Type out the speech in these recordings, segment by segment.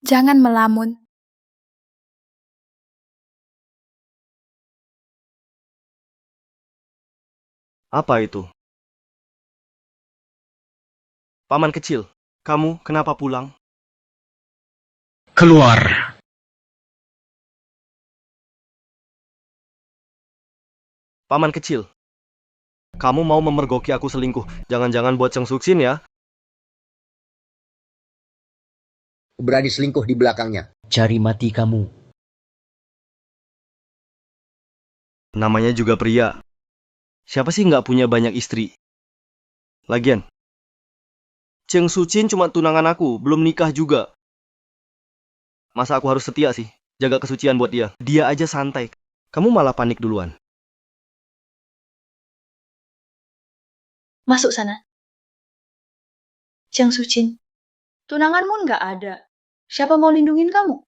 Jangan melamun. Apa itu? Paman kecil, kamu kenapa pulang? Keluar. Paman kecil, kamu mau memergoki aku selingkuh. Jangan-jangan buat Cheng Suksin ya? Berani selingkuh di belakangnya. Cari mati kamu. Namanya juga pria. Siapa sih nggak punya banyak istri? Lagian, Cheng Sucin cuma tunangan aku, belum nikah juga. Masa aku harus setia sih? Jaga kesucian buat dia. Dia aja santai. Kamu malah panik duluan. Masuk sana. Cheng Sucin, tunanganmu nggak ada. Siapa mau lindungin kamu?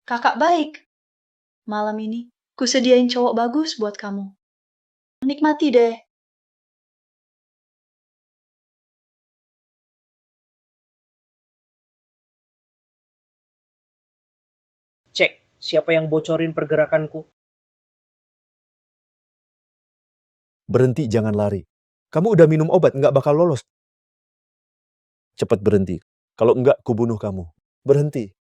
Kakak baik. Malam ini, ku sediain cowok bagus buat kamu. Nikmati deh. Cek, siapa yang bocorin pergerakanku? Berhenti, jangan lari. Kamu udah minum obat, nggak bakal lolos. Cepat berhenti. Kalau enggak, kubunuh kamu. Berhenti.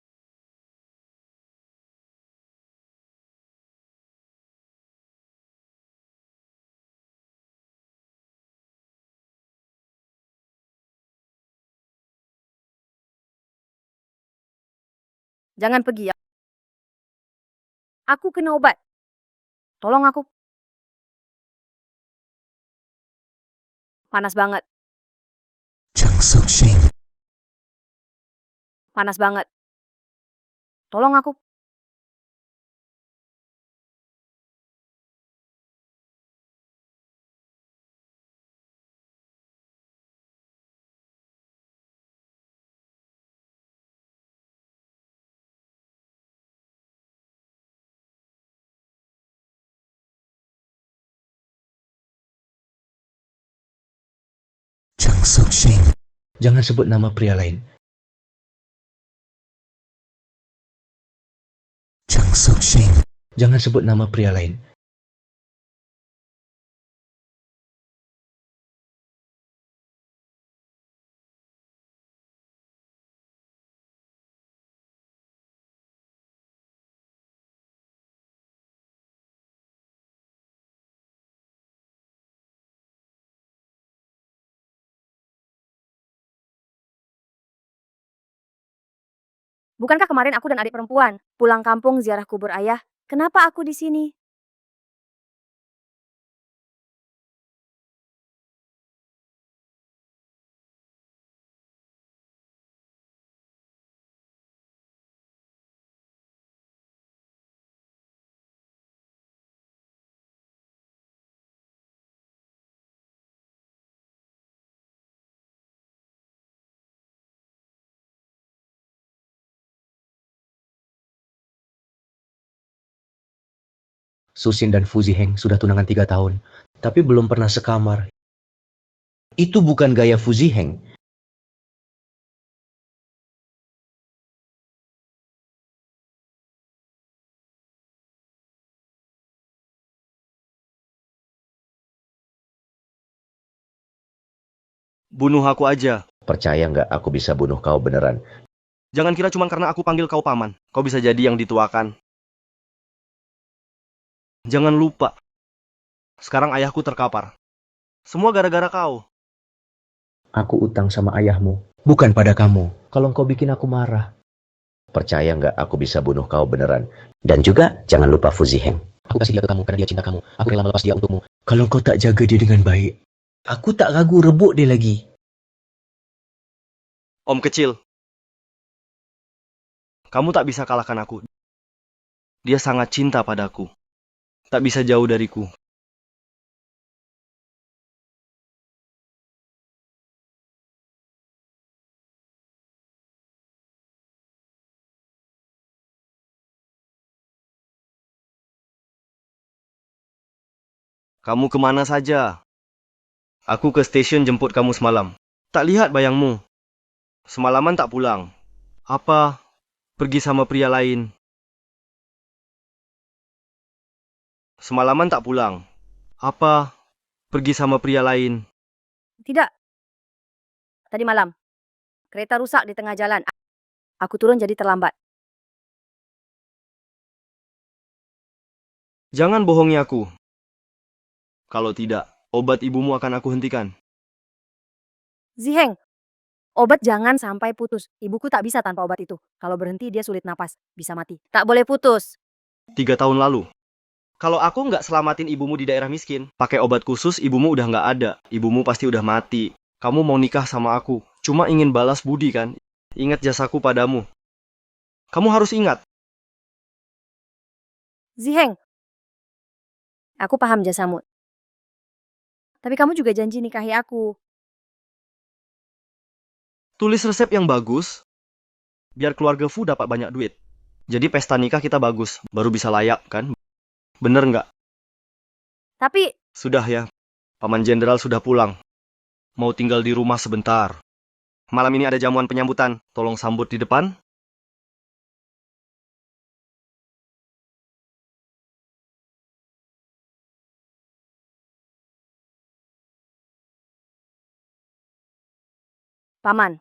Jangan pergi ya. Aku kena obat. Tolong aku. Panas banget. Cheng Suksin. Panas banget. Tolong aku. Cheng Suksin. Jangan sebut nama pria lain. Cheng Suksin. Jangan sebut nama pria lain. Bukankah kemarin aku dan adik perempuan pulang kampung ziarah kubur ayah? Kenapa aku di sini? Susin dan Fuzi Heng sudah tunangan 3 tahun, tapi belum pernah sekamar. Itu bukan gaya Fuzi Heng. Bunuh aku aja. Percaya nggak aku bisa bunuh kau beneran? Jangan kira cuma karena aku panggil kau paman. Kau bisa jadi yang dituakan. Jangan lupa. Sekarang ayahku terkapar. Semua gara-gara kau. Aku utang sama ayahmu, bukan pada kamu. Kalau engkau bikin aku marah. Percaya nggak aku bisa bunuh kau beneran? Dan juga jangan lupa Fuzi Heng. Aku kasih dia ke kamu karena dia cinta kamu. Aku rela melepas dia untukmu. Kalau engkau tak jaga dia dengan baik, aku tak ragu rebut dia lagi. Om kecil. Kamu tak bisa kalahkan aku. Dia sangat cinta padaku. Tak bisa jauh dariku. Kamu kemana saja? Aku ke stasiun jemput kamu semalam. Tak lihat bayangmu. Semalaman tak pulang. Apa pergi sama pria lain? Semalaman tak pulang. Apa pergi sama pria lain? Tidak. Tadi malam, kereta rusak di tengah jalan. Aku turun jadi terlambat. Jangan bohongi aku. Kalau tidak, obat ibumu akan aku hentikan. Ziheng, obat jangan sampai putus. Ibuku tak bisa tanpa obat itu. Kalau berhenti dia sulit napas, bisa mati. Tak boleh putus. 3 tahun lalu. Kalau aku nggak selamatin ibumu di daerah miskin, pakai obat khusus, ibumu udah nggak ada. Ibumu pasti udah mati. Kamu mau nikah sama aku, cuma ingin balas budi kan? Ingat jasaku padamu. Kamu harus ingat. Ziheng, aku paham jasamu. Tapi kamu juga janji nikahi aku. Tulis resep yang bagus, biar keluarga Fu dapat banyak duit. Jadi pesta nikah kita bagus, baru bisa layak kan? Bener nggak? Tapi Sudah ya, Paman Jenderal sudah pulang. Mau tinggal di rumah sebentar. Malam ini ada jamuan penyambutan, tolong sambut di depan. Paman,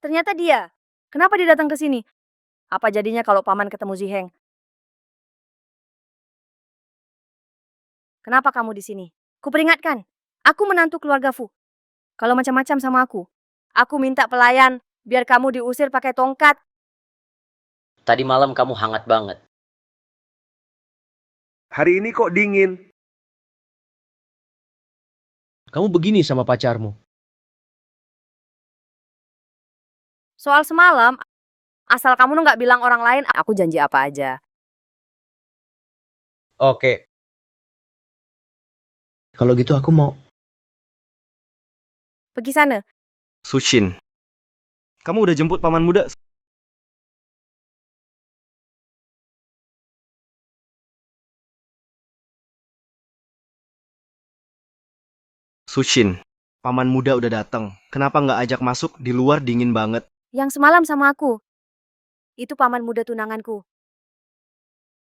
ternyata dia. Kenapa dia datang ke sini? Apa jadinya kalau Paman ketemu Ziheng? Kenapa kamu di sini? Kuperingatkan, aku menantu keluarga Fu. Kalau macam-macam sama aku minta pelayan biar kamu diusir pakai tongkat. Tadi malam kamu hangat banget. Hari ini kok dingin? Kamu begini sama pacarmu. Soal semalam, asal kamu nggak bilang orang lain, aku janji apa aja. Oke. Kalau gitu aku mau. Pergi sana. Sushin, kamu udah jemput paman muda? Sushin, paman muda udah datang. Kenapa nggak ajak masuk? Di luar dingin banget. Yang semalam sama aku. Itu paman muda tunanganku.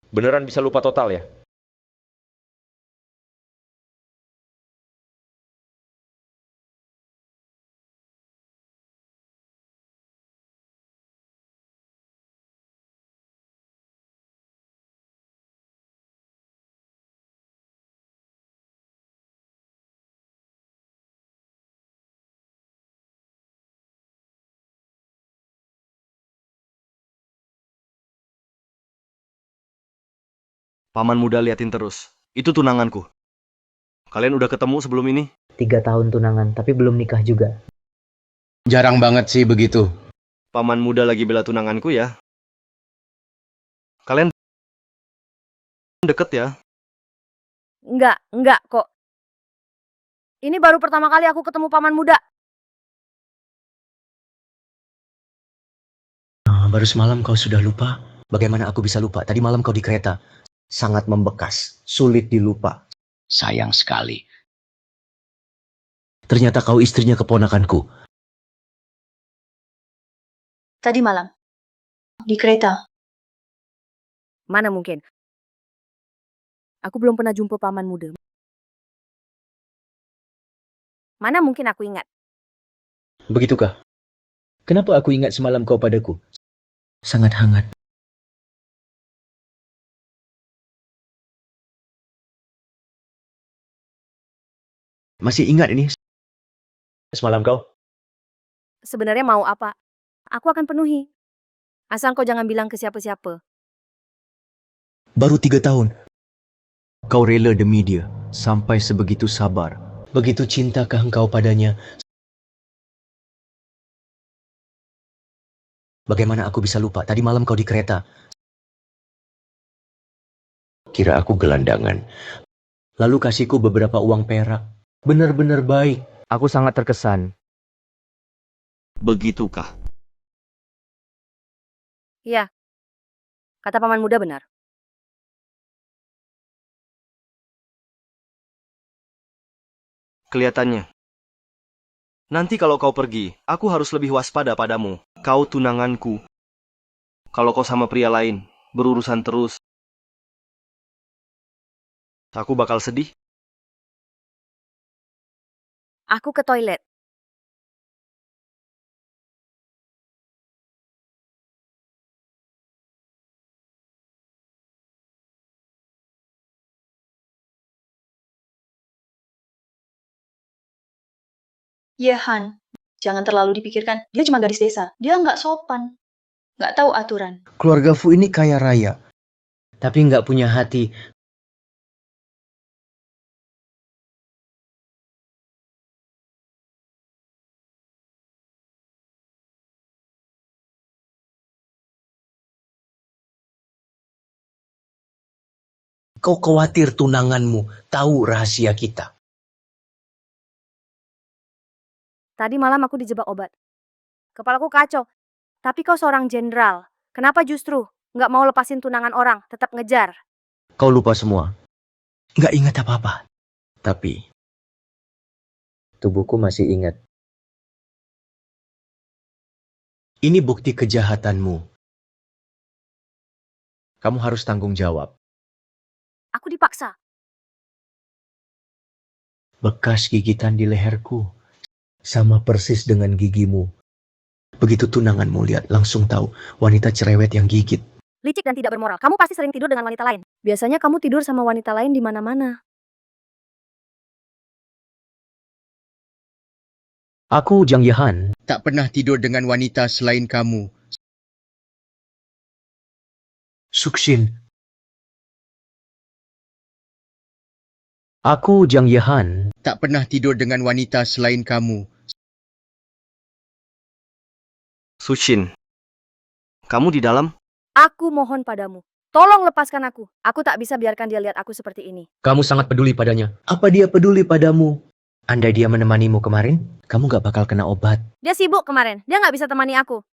Beneran bisa lupa total ya? Paman muda liatin terus. Itu tunanganku. Kalian udah ketemu sebelum ini? 3 tahun tunangan, tapi belum nikah juga. Jarang banget sih begitu. Paman muda lagi bela tunanganku ya. Kalian deket ya? Enggak kok. Ini baru pertama kali aku ketemu paman muda. Baru semalam kau sudah lupa? Bagaimana aku bisa lupa? Tadi malam kau di kereta. Sangat membekas, sulit dilupa. Sayang sekali. Ternyata kau istrinya keponakanku. Tadi malam. Di kereta. Mana mungkin? Aku belum pernah jumpa paman muda. Mana mungkin aku ingat? Begitukah? Kenapa aku ingat semalam kau padaku? Sangat hangat. Masih ingat ini? Semalam kau? Sebenarnya mau apa? Aku akan penuhi. Asal kau jangan bilang ke siapa-siapa. Baru 3 tahun. Kau rela demi dia. Sampai sebegitu sabar. Begitu cintakah engkau padanya? Bagaimana aku bisa lupa? Tadi malam kau di kereta. Kira aku gelandangan. Lalu kasihku beberapa uang perak. Benar-benar baik. Aku sangat terkesan. Begitukah? Iya. Kata paman muda benar. Kelihatannya. Nanti kalau kau pergi, aku harus lebih waspada padamu. Kau tunanganku. Kalau kau sama pria lain, berurusan terus, aku bakal sedih. Aku ke toilet. Yehan, jangan terlalu dipikirkan. Dia cuma gadis desa. Dia nggak sopan. Nggak tahu aturan. Keluarga Fu ini kaya raya, tapi nggak punya hati. Kau khawatir tunanganmu tahu rahasia kita. Tadi malam aku dijebak obat. Kepalaku kacau. Tapi kau seorang jenderal. Kenapa justru nggak mau lepasin tunangan orang, tetap ngejar? Kau lupa semua. Nggak ingat apa-apa. Tapi Tubuhku masih ingat. ini bukti kejahatanmu. Kamu harus tanggung jawab. Aku dipaksa. Bekas gigitan di leherku sama persis dengan gigimu. Begitu tunanganmu lihat, langsung tahu wanita cerewet yang gigit. Licik dan tidak bermoral. Kamu pasti sering tidur dengan wanita lain. Biasanya kamu tidur sama wanita lain di mana-mana. Aku Jang Yehan. Tak pernah tidur dengan wanita selain kamu. Sukshin. Aku Jang Yehan. Tak pernah tidur dengan wanita selain kamu. Sushin, kamu di dalam? Aku mohon padamu. Tolong lepaskan aku. Aku tak bisa biarkan dia lihat aku seperti ini. Kamu sangat peduli padanya. Apa dia peduli padamu? Andai dia menemanimu kemarin, kamu gak bakal kena obat. Dia sibuk kemarin. Dia nggak bisa temani aku.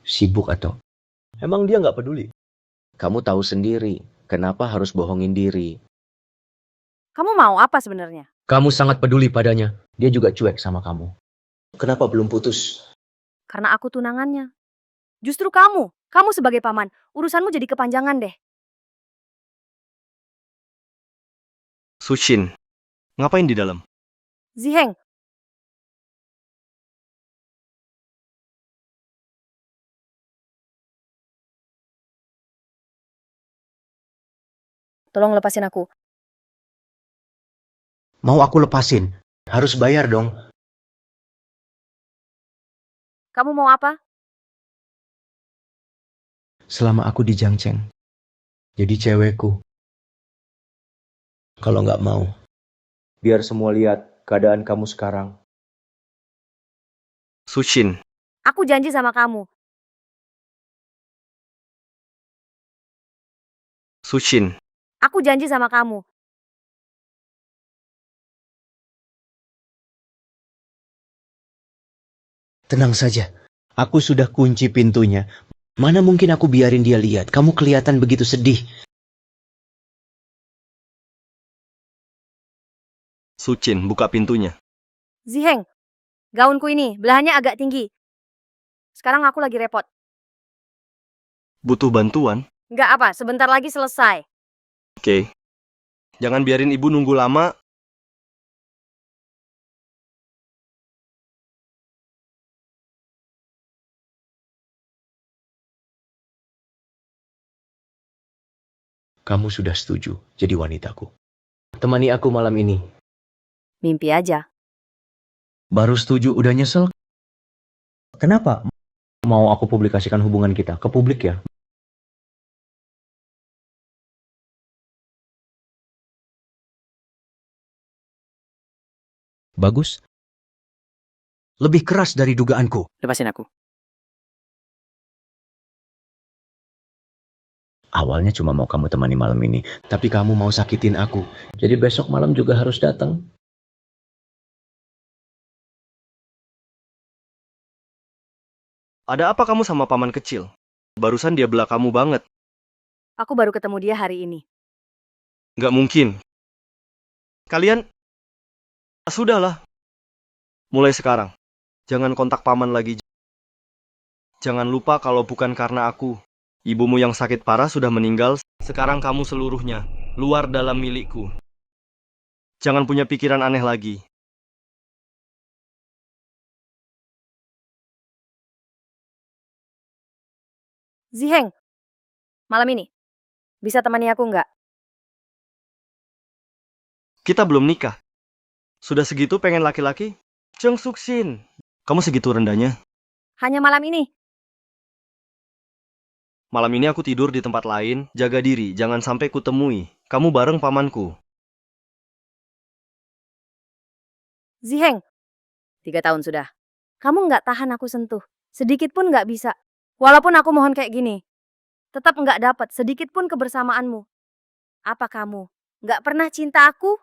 Sibuk atau? Emang dia nggak peduli? Kamu tahu sendiri, kenapa harus bohongin diri? Kamu mau apa sebenarnya? Kamu sangat peduli padanya. Dia juga cuek sama kamu. Kenapa belum putus? Karena aku tunangannya. Justru kamu sebagai paman, urusanmu jadi kepanjangan deh. Sushin, ngapain di dalam? Ziheng, tolong lepasin aku. Mau aku lepasin? Harus bayar dong. Kamu mau apa? Selama aku di Jangceng. Jadi cewekku. Kalau nggak mau. Biar semua lihat keadaan kamu sekarang. Sushin, Aku janji sama kamu. Sushin, Aku janji sama kamu. Tenang saja. Aku sudah kunci pintunya. Mana mungkin aku biarin dia lihat. Kamu kelihatan begitu sedih. Sushin, buka pintunya. Ziheng, gaunku ini belahannya agak tinggi. Sekarang aku lagi repot. Butuh bantuan? Nggak apa, sebentar lagi selesai. Oke. Jangan biarin ibu nunggu lama. Kamu sudah setuju jadi wanitaku. Temani aku malam ini. Mimpi aja. Baru setuju udah nyesel? Kenapa? Mau aku publikasikan hubungan kita ke publik ya? Bagus. Lebih keras dari dugaanku. Lepasin aku. Awalnya cuma mau kamu temani malam ini. Tapi kamu mau sakitin aku. Jadi besok malam juga harus datang. Ada apa kamu sama paman kecil? Barusan dia bela kamu banget. Aku baru ketemu dia hari ini. Nggak mungkin. Kalian Sudahlah, mulai sekarang. Jangan kontak paman lagi. Jangan lupa kalau bukan karena aku. Ibumu yang sakit parah sudah meninggal. Sekarang kamu seluruhnya, luar dalam milikku. Jangan punya pikiran aneh lagi. Ziheng, malam ini bisa temani aku nggak? Kita belum nikah. Sudah segitu pengen laki-laki? Jung Suksin, kamu segitu rendahnya. Hanya malam ini. Malam ini aku tidur di tempat lain. Jaga diri, jangan sampai kutemui. Kamu bareng pamanku. Ziheng, 3 tahun sudah. Kamu nggak tahan aku sentuh. Sedikit pun nggak bisa. Walaupun aku mohon kayak gini. Tetap nggak dapat sedikit pun kebersamaanmu. Apa kamu nggak pernah cinta aku?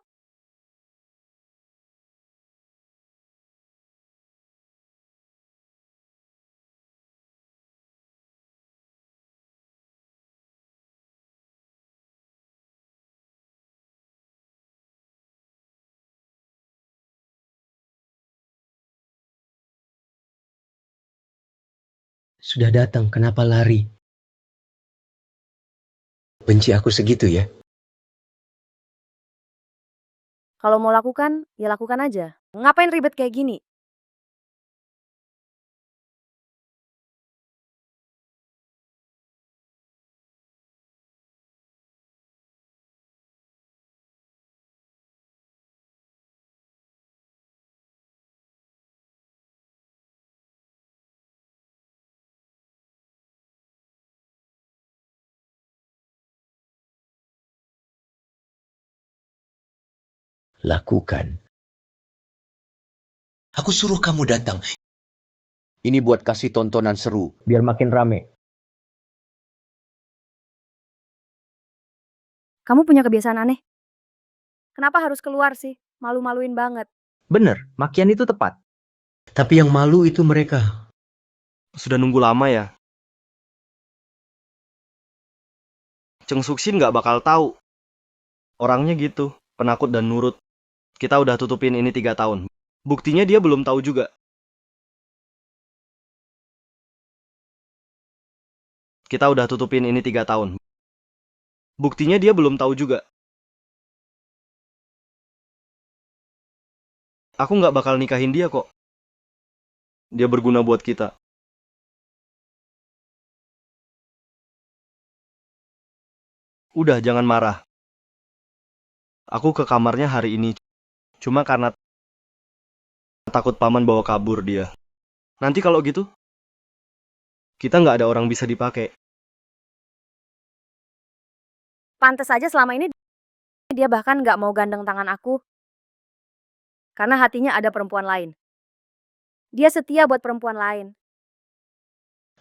Sudah datang, kenapa lari? Benci aku segitu ya? Kalau mau lakukan, ya lakukan aja. Ngapain ribet kayak gini? Lakukan. Aku suruh kamu datang. Ini buat kasih tontonan seru, biar makin rame. Kamu punya kebiasaan aneh. Kenapa harus keluar sih? Malu-maluin banget. Bener, makian itu tepat. Tapi yang malu itu mereka. Sudah nunggu lama ya? Jung Suksin nggak bakal tahu. Orangnya gitu, penakut dan nurut. Kita udah tutupin ini 3 tahun. Buktinya dia belum tahu juga. Kita udah tutupin ini 3 tahun. Buktinya dia belum tahu juga. Aku nggak bakal nikahin dia kok. Dia berguna buat kita. Udah, jangan marah. Aku ke kamarnya hari ini. Cuma karena takut paman bawa kabur dia. Nanti kalau gitu, kita nggak ada orang bisa dipakai. Pantes aja selama ini dia bahkan nggak mau gandeng tangan aku. Karena hatinya ada perempuan lain. Dia setia buat perempuan lain.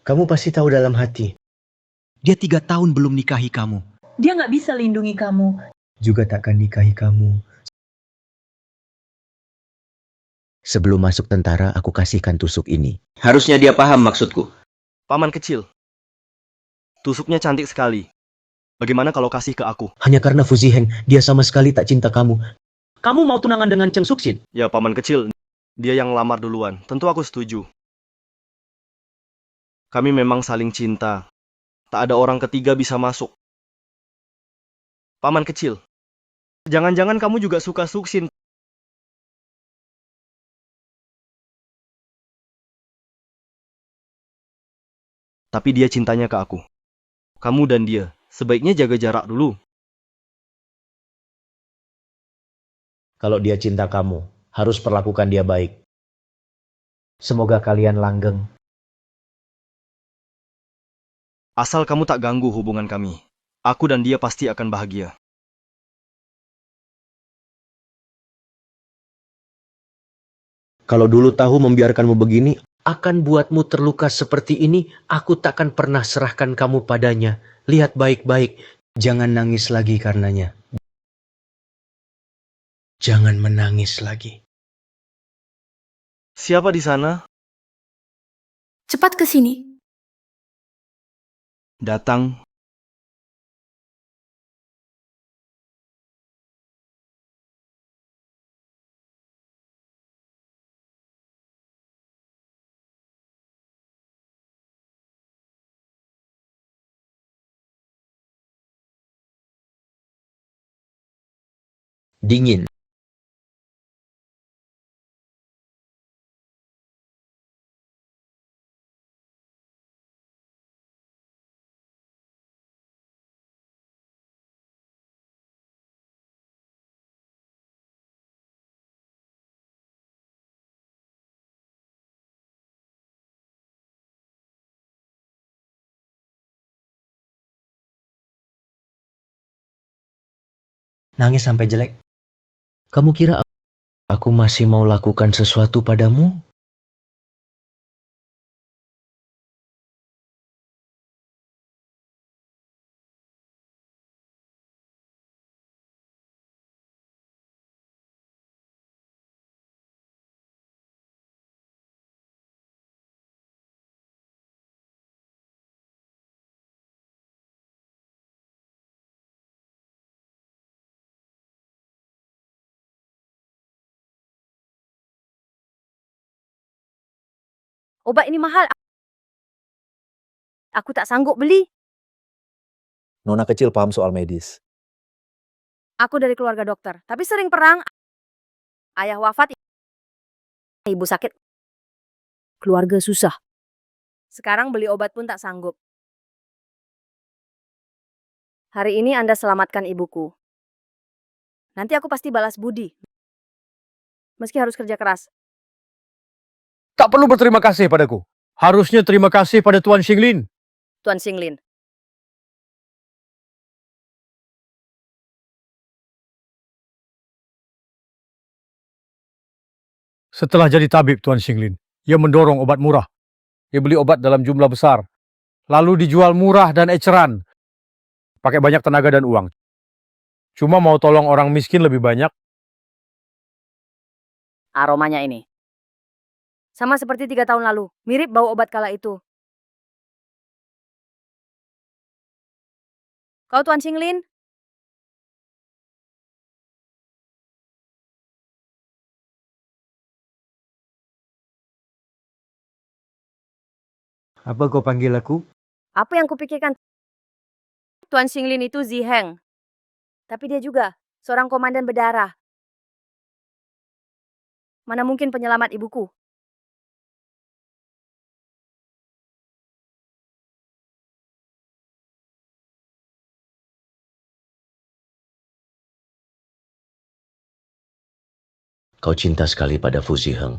Kamu pasti tahu dalam hati. Dia 3 tahun belum nikahi kamu. Dia nggak bisa lindungi kamu. Juga takkan nikahi kamu. Sebelum masuk tentara, aku kasihkan tusuk ini. Harusnya dia paham maksudku. Paman kecil. Tusuknya cantik sekali. Bagaimana kalau kasih ke aku? Hanya karena Fu Ziheng, dia sama sekali tak cinta kamu. Kamu mau tunangan dengan Cheng Suksin? Ya, paman kecil. Dia yang lamar duluan. Tentu aku setuju. Kami memang saling cinta. Tak ada orang ketiga bisa masuk. Paman kecil. Jangan-jangan kamu juga suka Suksin. Tapi dia cintanya ke aku. Kamu dan dia, sebaiknya jaga jarak dulu. Kalau dia cinta kamu, harus perlakukan dia baik. Semoga kalian langgeng. Asal kamu tak ganggu hubungan kami. Aku dan dia pasti akan bahagia. Kalau dulu tahu membiarkanmu begini, akan buatmu terluka seperti ini, aku takkan pernah serahkan kamu padanya. Lihat baik-baik, jangan nangis lagi karenanya. Jangan menangis lagi. Siapa di sana? Cepat ke sini. Datang. dingin. Nangis sampai jelek. Kamu kira aku masih mau lakukan sesuatu padamu? Obat ini mahal. Aku tak sanggup beli. Nona kecil paham soal medis. Aku dari keluarga dokter, tapi sering perang. Ayah wafat, ibu sakit. Keluarga susah. Sekarang beli obat pun tak sanggup. Hari ini Anda selamatkan ibuku. Nanti aku pasti balas budi. Meski harus kerja keras. Tak perlu berterima kasih padaku. Harusnya terima kasih pada Tuan Xinglin. Tuan Xinglin. Setelah jadi tabib Tuan Xinglin, ia mendorong obat murah. Ia beli obat dalam jumlah besar. Lalu dijual murah dan eceran. Pakai banyak tenaga dan uang. Cuma mau tolong orang miskin lebih banyak. Aromanya ini. Sama seperti 3 tahun lalu. Mirip bau obat kala itu. Kau Tuan Xinglin? Apa kau panggil aku? Apa yang kupikirkan? Tuan Xinglin itu Ziheng. Tapi dia juga seorang komandan berdarah. Mana mungkin penyelamat ibuku? Kau cinta sekali pada Fu Ziheng.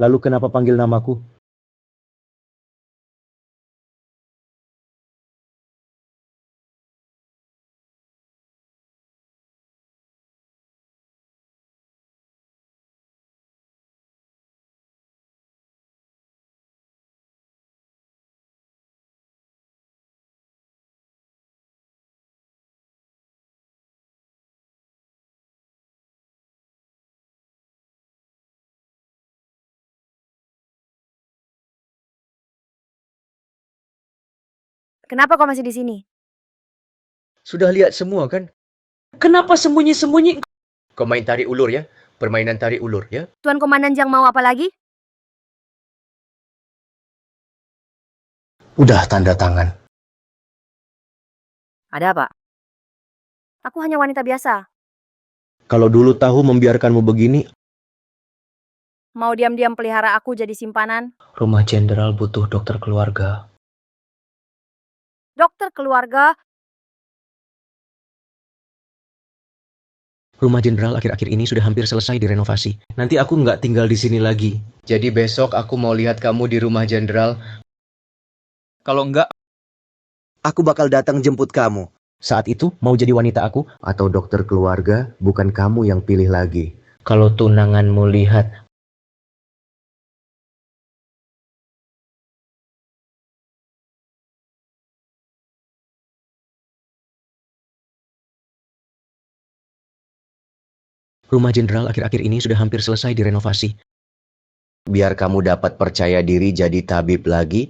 Lalu kenapa panggil namaku? Kenapa kau masih di sini? Sudah lihat semua kan? Kenapa sembunyi-sembunyi? Kau main tarik ulur ya? Permainan tarik ulur ya? Tuan Komandan Jiang mau apa lagi? Udah tanda tangan. Ada apa? Aku hanya wanita biasa. Kalau dulu tahu membiarkanmu begini, Mau diam-diam pelihara aku jadi simpanan? rumah jenderal butuh dokter keluarga. Dokter keluarga? Rumah jenderal akhir-akhir ini sudah hampir selesai direnovasi. Nanti aku nggak tinggal di sini lagi. Jadi besok aku mau lihat kamu di rumah jenderal. Kalau enggak, Aku bakal datang jemput kamu. Saat itu mau jadi wanita aku? Atau dokter keluarga, bukan kamu yang pilih lagi. Kalau tunanganmu lihat, rumah jenderal akhir-akhir ini sudah hampir selesai direnovasi. Biar kamu dapat percaya diri jadi tabib lagi.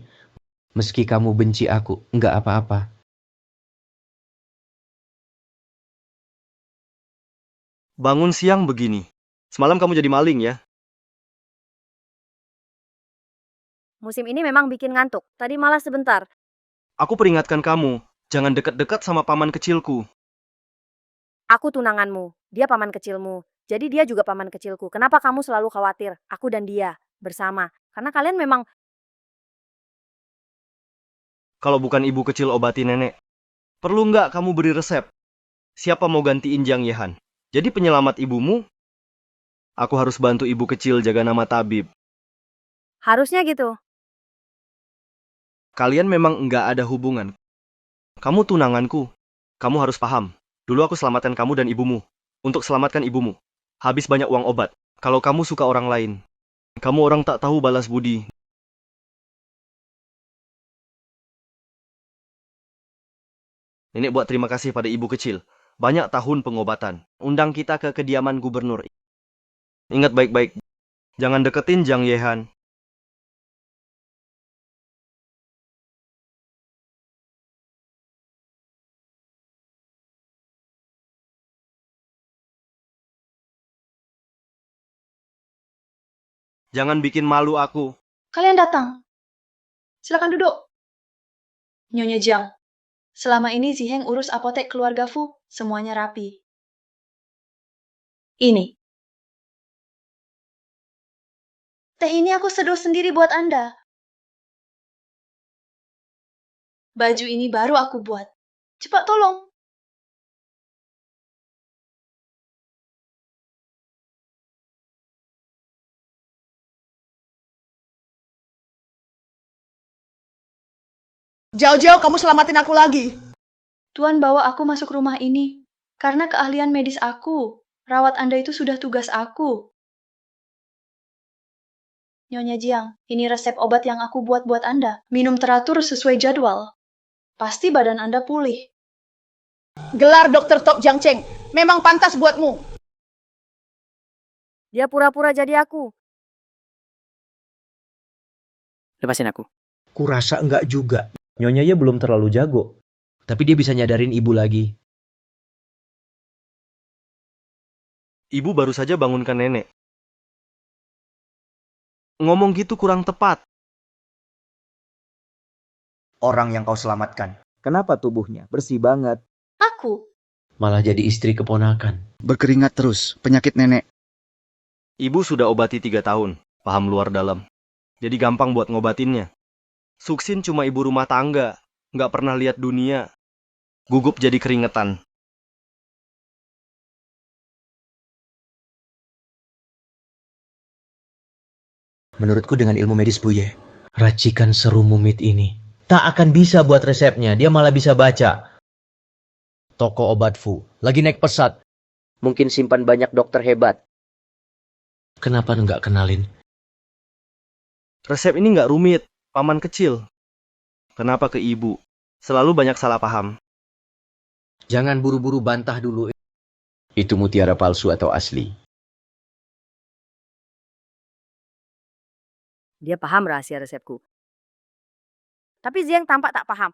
Meski kamu benci aku, nggak apa-apa. Bangun siang begini. Semalam kamu jadi maling ya? Musim ini memang bikin ngantuk. Tadi malah sebentar. Aku peringatkan kamu, jangan dekat-dekat sama paman kecilku. Aku tunanganmu, dia paman kecilmu. Jadi dia juga paman kecilku. Kenapa kamu selalu khawatir? Aku dan dia bersama. Karena kalian memang... Kalau bukan ibu kecil obati nenek, perlu nggak kamu beri resep? Siapa mau gantiin Jiang Yehan? Jadi penyelamat ibumu? Aku harus bantu ibu kecil jaga nama tabib. Harusnya gitu. Kalian memang nggak ada hubungan. Kamu tunanganku. Kamu harus paham. Dulu aku selamatkan kamu dan ibumu. Untuk selamatkan ibumu. Habis banyak uang obat. Kalau kamu suka orang lain. Kamu orang tak tahu balas budi. Nenek buat terima kasih pada ibu kecil. Banyak tahun pengobatan. Undang kita ke kediaman gubernur. Ingat baik-baik. Jangan deketin Jiang Yehan. Jangan bikin malu aku. Kalian datang. Silakan duduk. Nyonya Jiang, selama ini Ziheng urus apotek keluarga Fu, semuanya rapi. Ini. Teh ini aku seduh sendiri buat Anda. Baju ini baru aku buat. Cepat tolong. Jauh-jauh kamu selamatin aku lagi. Tuan bawa aku masuk rumah ini. Karena keahlian medis aku. Rawat Anda itu sudah tugas aku. Nyonya Jiang, ini resep obat yang aku buat buat Anda. Minum teratur sesuai jadwal. Pasti badan Anda pulih. Gelar Dr. Tok Jiang Cheng memang pantas buatmu. Dia pura-pura jadi aku. Lepasin aku. Kurasa enggak juga. Nyonyanya belum terlalu jago. Tapi dia bisa nyadarin ibu lagi. Ibu baru saja bangunkan nenek. Ngomong gitu kurang tepat. Orang yang kau selamatkan. Kenapa tubuhnya bersih banget? Aku? Malah jadi istri keponakan. Berkeringat terus, penyakit nenek. Ibu sudah obati 3 tahun. Paham luar dalam. Jadi gampang buat ngobatinnya. Suksin cuma ibu rumah tangga. Nggak pernah lihat dunia. Gugup jadi keringetan. Menurutku dengan ilmu medis Buye, racikan serum mumit ini tak akan bisa buat resepnya. Dia malah bisa baca. Toko obat Fu lagi naik pesat. Mungkin simpan banyak dokter hebat. Kenapa nggak kenalin? Resep ini nggak rumit. Paman kecil. Kenapa ke ibu? Selalu banyak salah paham. Jangan buru-buru bantah dulu. Itu mutiara palsu atau asli? Dia paham rahasia resepku. Tapi Zheng tampak tak paham.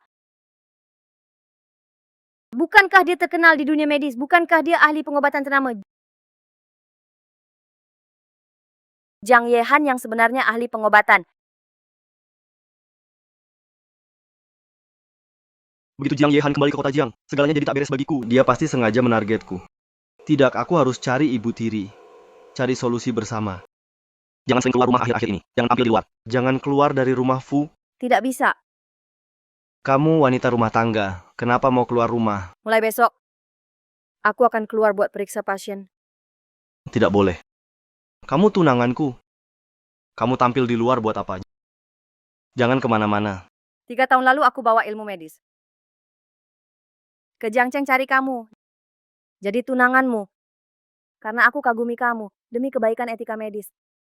Bukankah dia terkenal di dunia medis? Bukankah dia ahli pengobatan ternama? Jiang Yehan yang sebenarnya ahli pengobatan. Begitu Jiang Yehan kembali ke kota Jiang, segalanya jadi tak beres bagiku. Dia pasti sengaja menargetku. Tidak, aku harus cari ibu tiri. Cari solusi bersama. Jangan sering keluar rumah akhir-akhir ini. Jangan tampil di luar. Jangan keluar dari rumah Fu. Tidak bisa. Kamu wanita rumah tangga. Kenapa mau keluar rumah? Mulai besok, aku akan keluar buat periksa pasien. Tidak boleh. Kamu tunanganku. Kamu tampil di luar buat apa? Jangan kemana-mana. 3 tahun lalu aku bawa ilmu medis. Ke Jiang Cheng cari kamu. Jadi tunanganmu. Karena aku kagumi kamu. Demi kebaikan etika medis.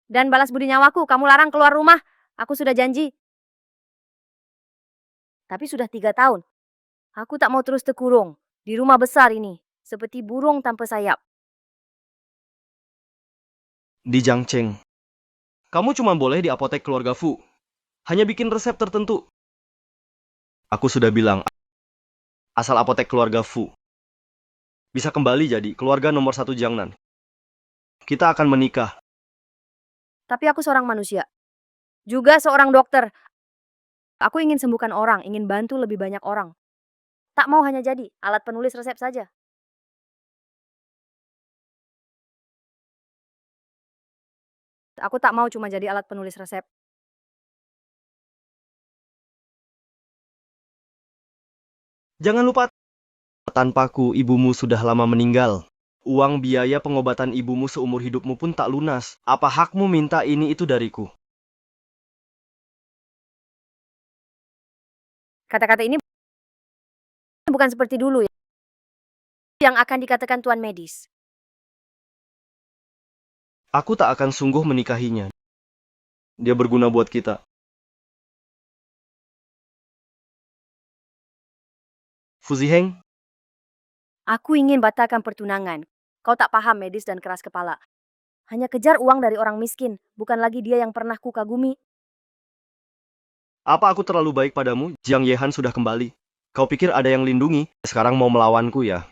Dan balas budi nyawaku, kamu larang keluar rumah. Aku sudah janji. Tapi sudah 3 tahun. Aku tak mau terus terkurung. Di rumah besar ini. Seperti burung tanpa sayap. Di Jiang Cheng. Kamu cuma boleh di apotek keluarga Fu. Hanya bikin resep tertentu. Aku sudah bilang. Asal apotek keluarga Fu. Bisa kembali jadi keluarga nomor 1 Jiangnan. Kita akan menikah. Tapi aku seorang manusia. Juga seorang dokter. Aku ingin sembuhkan orang, ingin bantu lebih banyak orang. Tak mau hanya jadi alat penulis resep saja. Aku tak mau cuma jadi alat penulis resep. Jangan lupa, tanpaku ibumu sudah lama meninggal. Uang biaya pengobatan ibumu seumur hidupmu pun tak lunas. Apa hakmu minta ini itu dariku? Kata-kata ini bukan seperti dulu ya, yang akan dikatakan tuan medis. Aku tak akan sungguh menikahinya. Dia berguna buat kita. Fuziheng, Aku ingin batalkan pertunangan. Kau tak paham medis dan keras kepala. Hanya kejar uang dari orang miskin, bukan lagi dia yang pernah kukagumi. apa aku terlalu baik padamu? Jiang Yehan sudah kembali. Kau pikir ada yang lindungi? Sekarang mau melawanku ya?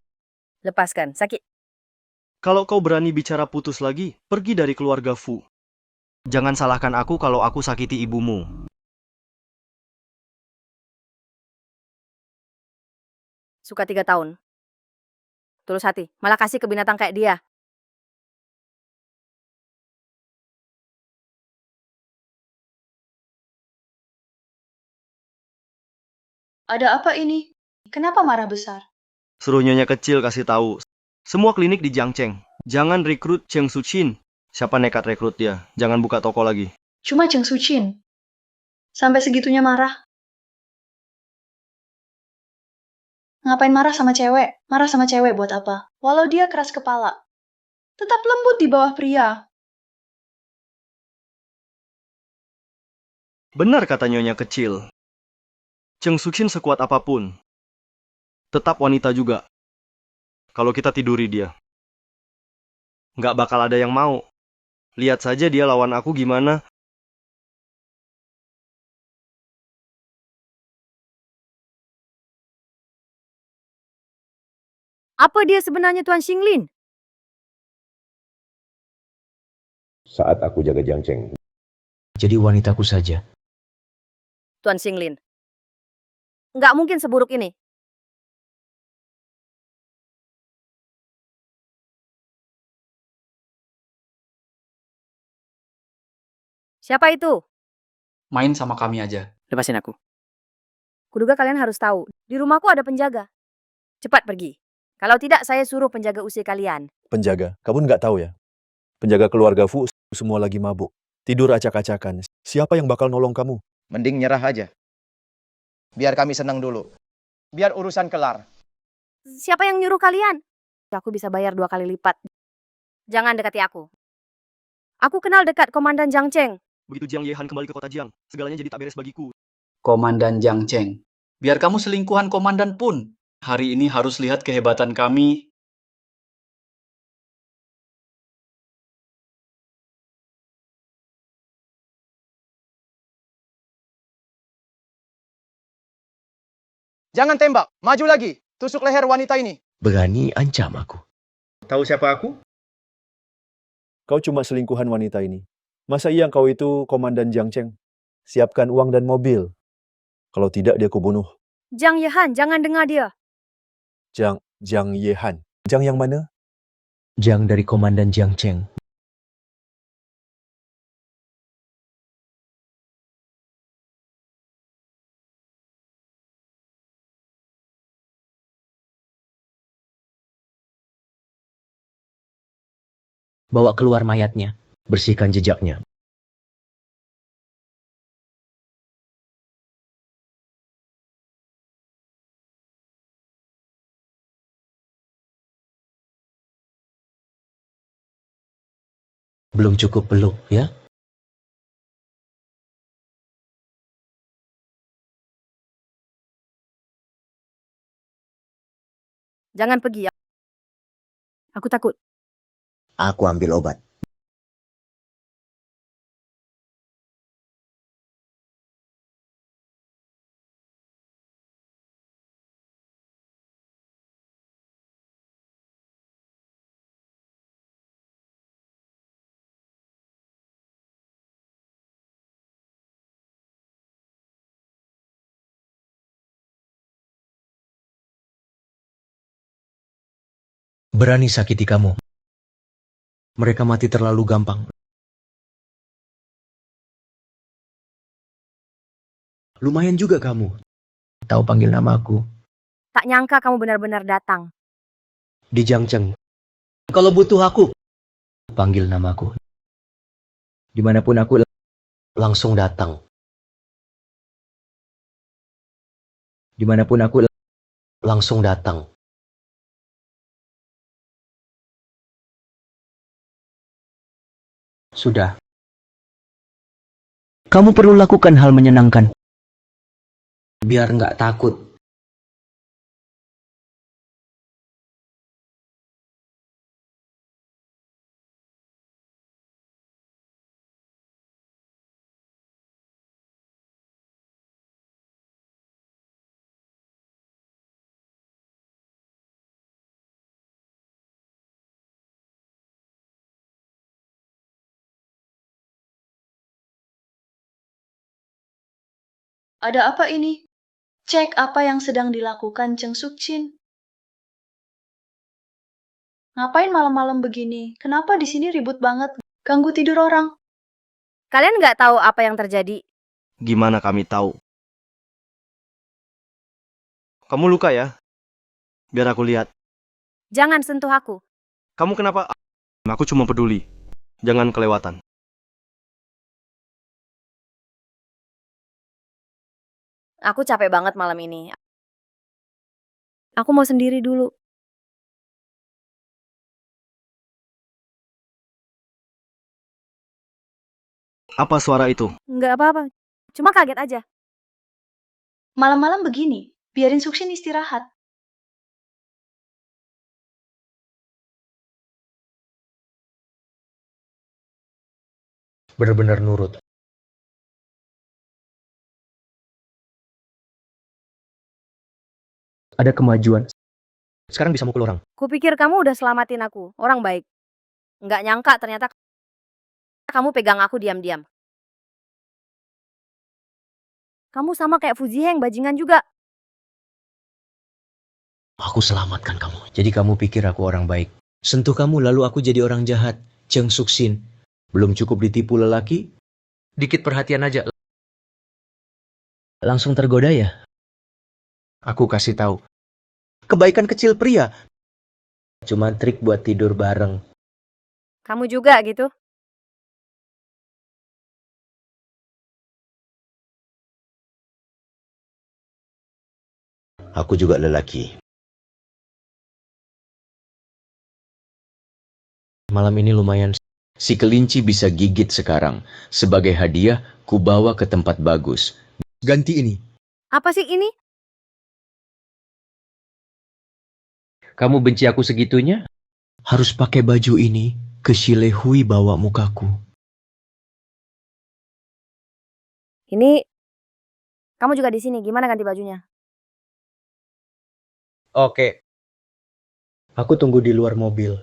Lepaskan, sakit. Kalau kau berani bicara putus lagi, pergi dari keluarga Fu. Jangan salahkan aku kalau aku sakiti ibumu. Suka 3 tahun. Tulus hati, malah kasih ke binatang kayak dia. Ada apa ini? Kenapa marah besar? Suruh nyonya kecil kasih tahu. Semua klinik di Jiangcheng. Jangan rekrut Cheng Suchin. Siapa nekat rekrut dia? Jangan buka toko lagi. Cuma Cheng Suchin. Sampai segitunya marah. Ngapain marah sama cewek? Marah sama cewek buat apa? Walau dia keras kepala. Tetap lembut di bawah pria. Benar kata nyonya kecil. Cheng Suchin sekuat apapun, tetap wanita juga. Kalau kita tiduri dia, nggak bakal ada yang mau. Lihat saja dia lawan aku gimana. Apa dia sebenarnya Tuan Xinglin? Saat aku jaga Jiangcheng, Jadi wanitaku saja. Tuan Xinglin. Nggak mungkin seburuk ini. Siapa itu? Main sama kami aja. Lepasin aku. Kuduga kalian harus tahu, di rumahku ada penjaga. Cepat pergi. Kalau tidak, saya suruh penjaga usir kalian. Penjaga, kamu nggak tahu ya? Penjaga keluarga Fu semua lagi mabuk. Tidur acak-acakan. Siapa yang bakal nolong kamu? Mending nyerah aja. Biar kami senang dulu. Biar urusan kelar. Siapa yang nyuruh kalian? Aku bisa bayar 2 kali lipat. Jangan dekati aku. Aku kenal dekat Komandan Jiang Cheng. Begitu Jiang Yehan kembali ke kota Jiang, segalanya jadi tak beres bagiku. Komandan Jiang Cheng. Biar kamu selingkuhan komandan pun. Hari ini harus lihat kehebatan kami. Jangan tembak. Maju lagi. Tusuk leher wanita ini. Berani ancam aku. Tahu siapa aku? Kau cuma selingkuhan wanita ini. Masa iya kau itu Komandan Jiangcheng? Siapkan uang dan mobil. Kalau tidak dia kubunuh. Jiang Yehan, jangan dengar dia. Jiang Yehan. Jiang yang mana? Jiang dari Komandan Jiang Cheng. Bawa keluar mayatnya. Bersihkan jejaknya. Belum cukup peluk, ya? Jangan pergi ya. Aku takut. aku ambil obat. Berani sakiti kamu. Mereka mati terlalu gampang. Lumayan juga kamu. Tahu panggil namaku. Tak nyangka kamu benar-benar datang. Di Jangceng. Kalau butuh aku, panggil namaku. Dimanapun aku, langsung datang. Dimanapun aku, langsung datang. Sudah. Kamu perlu lakukan hal menyenangkan. Biar nggak takut. Ada apa ini? Cek apa yang sedang dilakukan Cheng Sukchin. Ngapain malam-malam begini? Kenapa di sini ribut banget? Ganggu tidur orang. Kalian nggak tahu apa yang terjadi? Gimana kami tahu? Kamu luka ya? Biar aku lihat. Jangan sentuh aku. Kamu kenapa? Aku cuma peduli. Jangan kelewatan. Aku capek banget malam ini. Aku mau sendiri dulu. Apa suara itu? Nggak apa-apa. Cuma kaget aja. Malam-malam begini, biarin Sukchin istirahat. Benar-benar nurut. Ada kemajuan. Sekarang bisa mukul orang. Kupikir kamu udah selamatin aku. Orang baik. Nggak nyangka ternyata kamu pegang aku diam-diam. Kamu sama kayak Fuziheng, bajingan juga. Aku selamatkan kamu. Jadi kamu pikir aku orang baik. Sentuh kamu lalu aku jadi orang jahat. Cheng Suksin. Belum cukup ditipu lelaki? Dikit perhatian aja. Langsung tergoda ya? Aku kasih tahu. Kebaikan kecil pria. Cuma trik buat tidur bareng. Kamu juga gitu. Aku juga lelaki. Malam ini lumayan. Si kelinci bisa gigit sekarang. Sebagai hadiah, ku bawa ke tempat bagus. Ganti ini. Apa sih ini? Kamu benci aku segitunya? Harus pakai baju ini ke Shilehui bawa mukaku. Ini kamu juga di sini. Gimana ganti bajunya? Oke. Aku tunggu di luar mobil.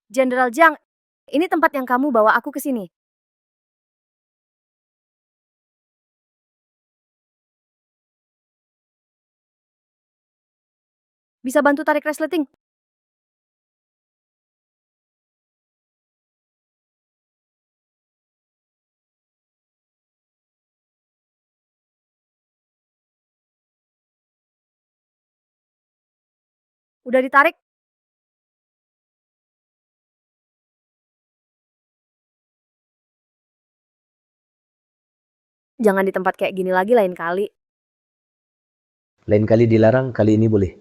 Jenderal Jiang, ini tempat yang kamu bawa aku ke sini. Bisa bantu tarik resleting? Udah ditarik? Jangan di tempat kayak gini lagi lain kali. Lain kali dilarang, kali ini boleh.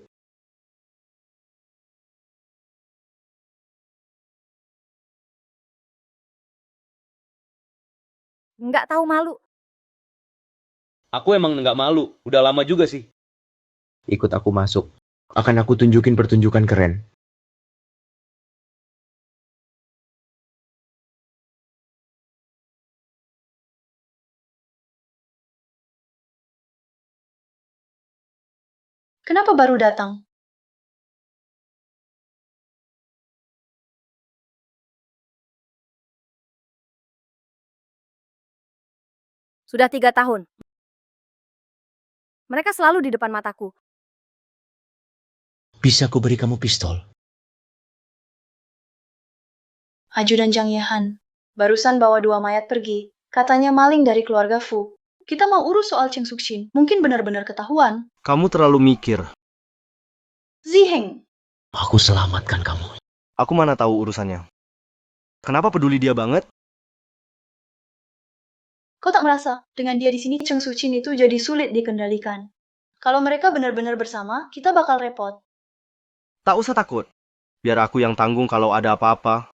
Nggak tahu malu. Aku emang nggak malu. Udah lama juga sih. Ikut aku masuk. Akan aku tunjukin pertunjukan keren. Kenapa baru datang? Sudah 3 tahun. Mereka selalu di depan mataku. Bisa aku beri kamu pistol? Ajudan Jang Yehan. Barusan bawa 2 mayat pergi. Katanya maling dari keluarga Fu. Kita mau urus soal Cheng Sukshin. Mungkin benar-benar ketahuan. Kamu terlalu mikir. Ziheng. Aku selamatkan kamu. Aku mana tahu urusannya. Kenapa peduli dia banget? Kau tak merasa dengan dia di sini Cheng Suchin itu jadi sulit dikendalikan? Kalau mereka benar-benar bersama, kita bakal repot. Tak usah takut. Biar aku yang tanggung kalau ada apa-apa.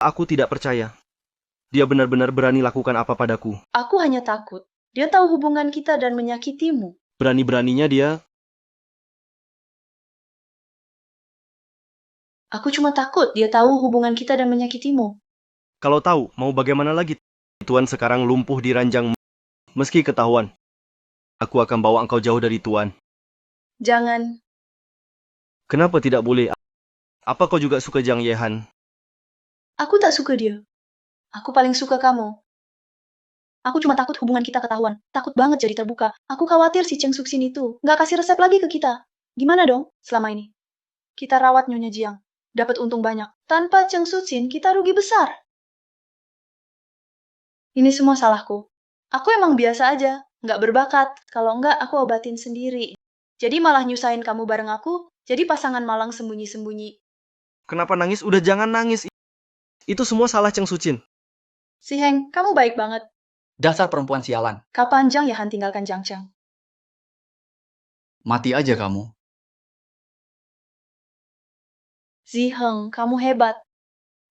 Aku tidak percaya. Dia benar-benar berani lakukan apa padaku. Aku hanya takut. Dia tahu hubungan kita dan menyakitimu. Berani-beraninya dia. Aku cuma takut dia tahu hubungan kita dan menyakitimu. Kalau tahu, mau bagaimana lagi? Tuan sekarang lumpuh di ranjang. Meski ketahuan, aku akan bawa engkau jauh dari Tuan. Jangan. Kenapa tidak boleh? Apa kau juga suka Jang Yehan? Aku tak suka dia. Aku paling suka kamu. Aku cuma takut hubungan kita ketahuan. Takut banget jadi terbuka. Aku khawatir si Cheng Sukshin itu nggak kasih resep lagi ke kita. Gimana dong selama ini? Kita rawat Nyonya Jiang. Dapat untung banyak. Tanpa Cheng Sukshin, kita rugi besar. Ini semua salahku. Aku emang biasa aja. Nggak berbakat. Kalau nggak, aku obatin sendiri. Jadi malah nyusahin kamu bareng aku. Jadi pasangan malang sembunyi-sembunyi. Kenapa nangis? Udah jangan nangis. Itu semua salah Cheng Suchin. Si Heng, kamu baik banget. Dasar perempuan sialan. Kapan Jang Yahan tinggalkan Jang Cheng? Mati aja kamu. Ziheng, kamu hebat.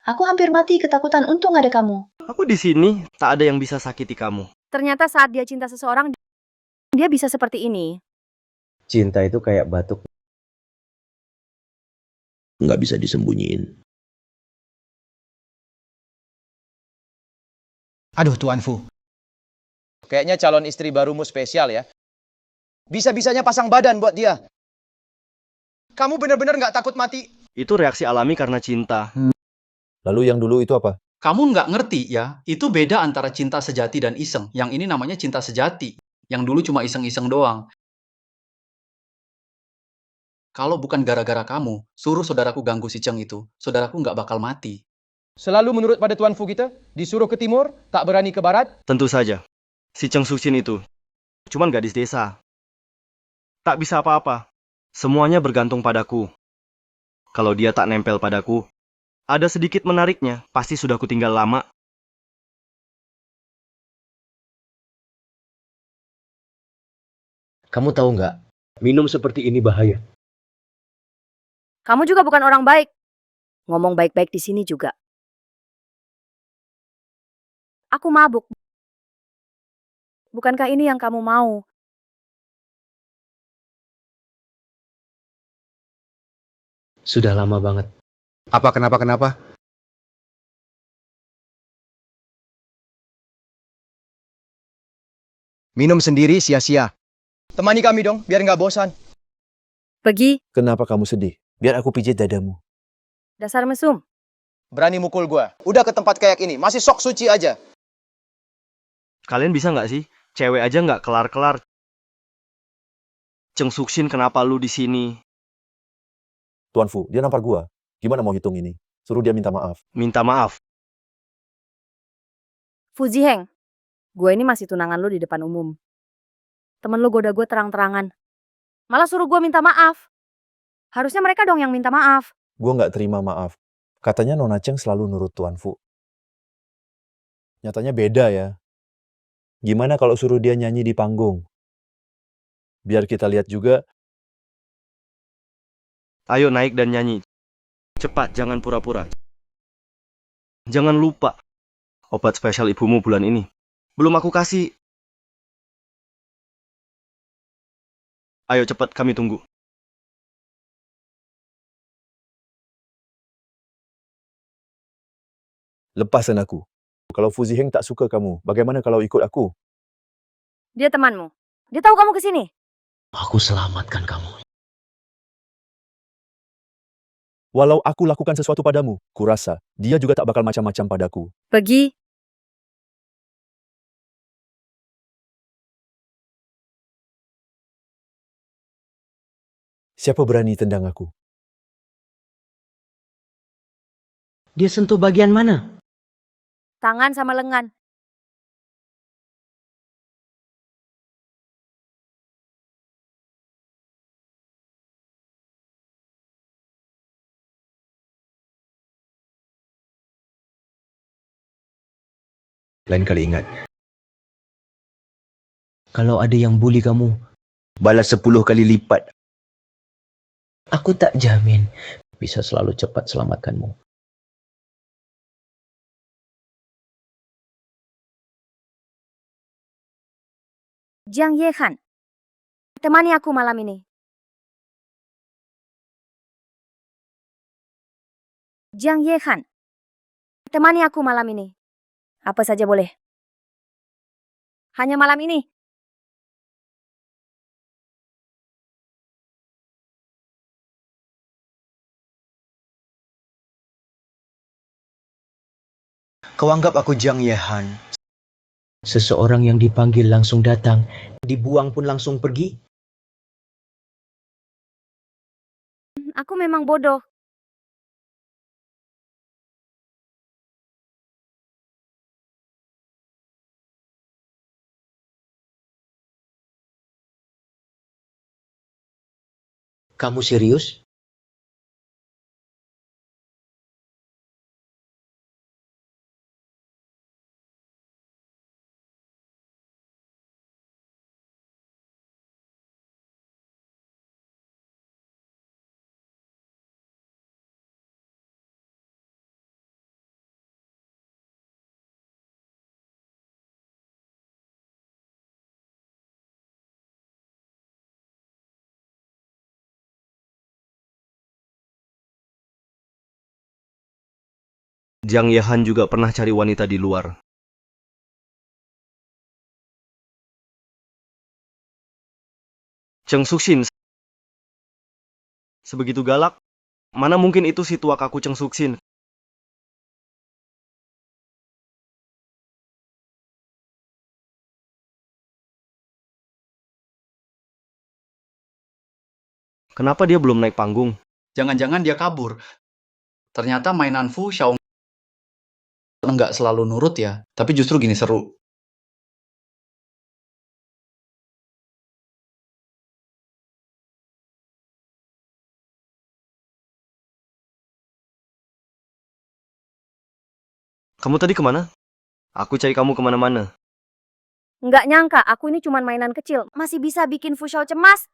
Aku hampir mati ketakutan, untung ada kamu. Aku di sini, tak ada yang bisa sakiti kamu. Ternyata saat dia cinta seseorang, dia bisa seperti ini. Cinta itu kayak batuk. Nggak bisa disembunyiin. Aduh, Tuan Fu. Kayaknya calon istri barumu spesial ya. Bisa-bisanya pasang badan buat dia. Kamu benar-benar nggak takut mati? Itu reaksi alami karena cinta. Lalu yang dulu itu apa? Kamu nggak ngerti ya, itu beda antara cinta sejati dan iseng. Yang ini namanya cinta sejati. Yang dulu cuma iseng-iseng doang. Kalau bukan gara-gara kamu, suruh saudaraku ganggu si Cheng itu, saudaraku nggak bakal mati. Selalu menurut pada Tuan Fu kita, disuruh ke timur, tak berani ke barat. Tentu saja. Si Cheng Suchin itu cuman gadis desa. Tak bisa apa-apa. Semuanya bergantung padaku. Kalau dia tak nempel padaku, ada sedikit menariknya, pasti sudah kutinggal lama. Kamu tahu nggak? Minum seperti ini bahaya. Kamu juga bukan orang baik. Ngomong baik-baik di sini juga. Aku mabuk. Bukankah ini yang kamu mau? Sudah lama banget. Apa kenapa? Minum sendiri sia-sia. Temani kami dong, biar nggak bosan. Pergi, Kenapa kamu sedih? Biar aku pijit dadamu. dasar mesum. Berani mukul gua. Udah ke tempat kayak ini, masih sok suci aja. Kalian bisa nggak sih? Cewek aja nggak kelar-kelar. Cheng Sukshin, kenapa lu di sini? Tuan Fu, dia nampar gua. Gimana mau hitung ini? Suruh dia minta maaf. Minta maaf. Fu Ziheng, gue ini masih tunangan lu di depan umum. Temen lu goda gue terang-terangan. Malah suruh gue minta maaf. Harusnya mereka dong yang minta maaf. Gua nggak terima maaf. Katanya Nona Cheng selalu nurut Tuan Fu. Nyatanya beda ya. Gimana kalau suruh dia nyanyi di panggung? Biar kita lihat juga. Ayo naik dan nyanyi. Cepat, jangan pura-pura. Jangan lupa. Obat spesial ibumu bulan ini. Belum aku kasih. Ayo cepat, kami tunggu. lepaskan aku. Kalau Fu Ziheng tak suka kamu, bagaimana kalau ikut aku? Dia temanmu. Dia tahu kamu kesini. Aku selamatkan kamu. Walau aku lakukan sesuatu padamu, kurasa dia juga tak bakal macam-macam padaku. Pergi. Siapa berani tendang aku? Dia sentuh bagian mana? Tangan sama lengan. Lain kali ingat. Kalau ada yang bully kamu, balas 10 kali lipat. Aku tak jamin bisa selalu cepat selamatkanmu. Jiang Yehan. Temani aku malam ini. Jiang Yehan. Temani aku malam ini. Apa saja boleh. Hanya malam ini. Kau anggap aku Jiang Yehan? Seseorang yang dipanggil langsung datang, dibuang pun langsung pergi? Aku memang bodoh. Kamu serius? Jiang Yehan juga pernah cari wanita di luar. Cheng Suxin sebegitu galak? Mana mungkin itu si tua kaku Cheng Suxin? Kenapa dia belum naik panggung? Jangan-jangan dia kabur. Ternyata mainan Fu Xiao nggak selalu nurut ya, tapi justru gini seru. Kamu tadi kemana? Aku cari kamu kemana-mana. Nggak nyangka aku ini cuma mainan kecil. Masih bisa bikin Fu Xiao cemas.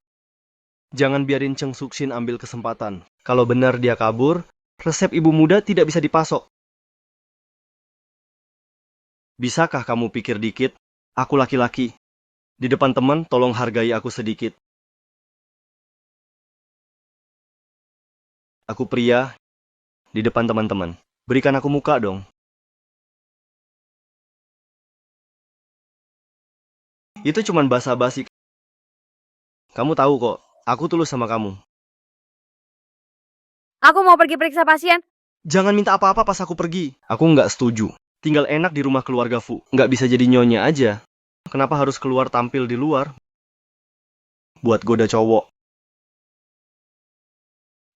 Jangan biarin Cheng Suxin ambil kesempatan. Kalau benar dia kabur, resep ibu muda tidak bisa dipasok. Bisakah kamu pikir dikit? Aku laki-laki. Di depan teman, tolong hargai aku sedikit. Aku pria. Di depan teman-teman. Berikan aku muka dong. Itu cuman basa-basi. Kamu tahu kok, aku tulus sama kamu. Aku mau pergi periksa pasien. Jangan minta apa-apa pas aku pergi. Aku nggak setuju. Tinggal enak di rumah keluarga Fu. Nggak bisa jadi nyonya aja. Kenapa harus keluar tampil di luar? Buat goda cowok.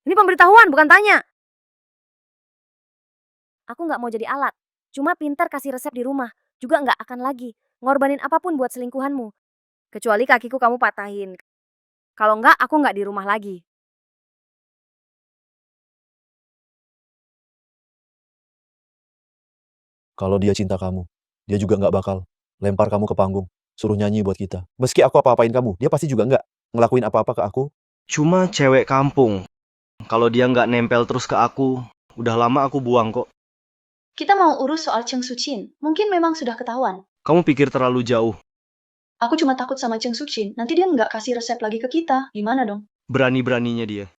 Ini pemberitahuan, bukan tanya. Aku nggak mau jadi alat. Cuma pintar kasih resep di rumah. Juga nggak akan lagi ngorbanin apapun buat selingkuhanmu. Kecuali kakiku kamu patahin. Kalau nggak, aku nggak di rumah lagi. Kalau dia cinta kamu, dia juga nggak bakal lempar kamu ke panggung, suruh nyanyi buat kita. Meski aku apa-apain kamu, dia pasti juga nggak ngelakuin apa-apa ke aku. Cuma cewek kampung. Kalau dia nggak nempel terus ke aku, udah lama aku buang kok. Kita mau urus soal Cheng Suchin. Mungkin memang sudah ketahuan. Kamu pikir terlalu jauh. Aku cuma takut sama Cheng Suchin. Nanti dia nggak kasih resep lagi ke kita. Gimana dong? Berani-beraninya dia.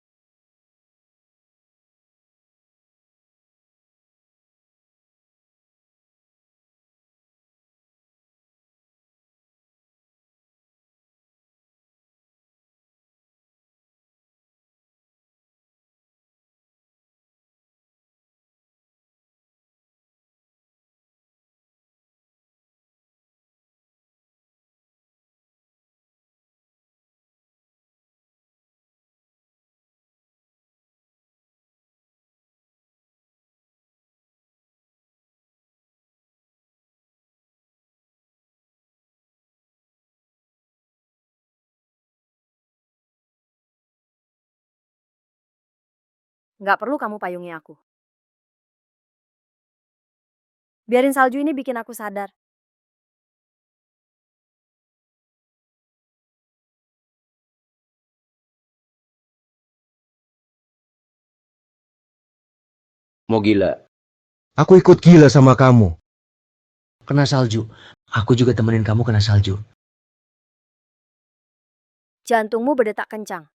Nggak perlu kamu payungi aku. Biarin salju ini bikin aku sadar. Mau gila? Aku ikut gila sama kamu. Kena salju. Aku juga temenin kamu kena salju. Jantungmu berdetak kencang.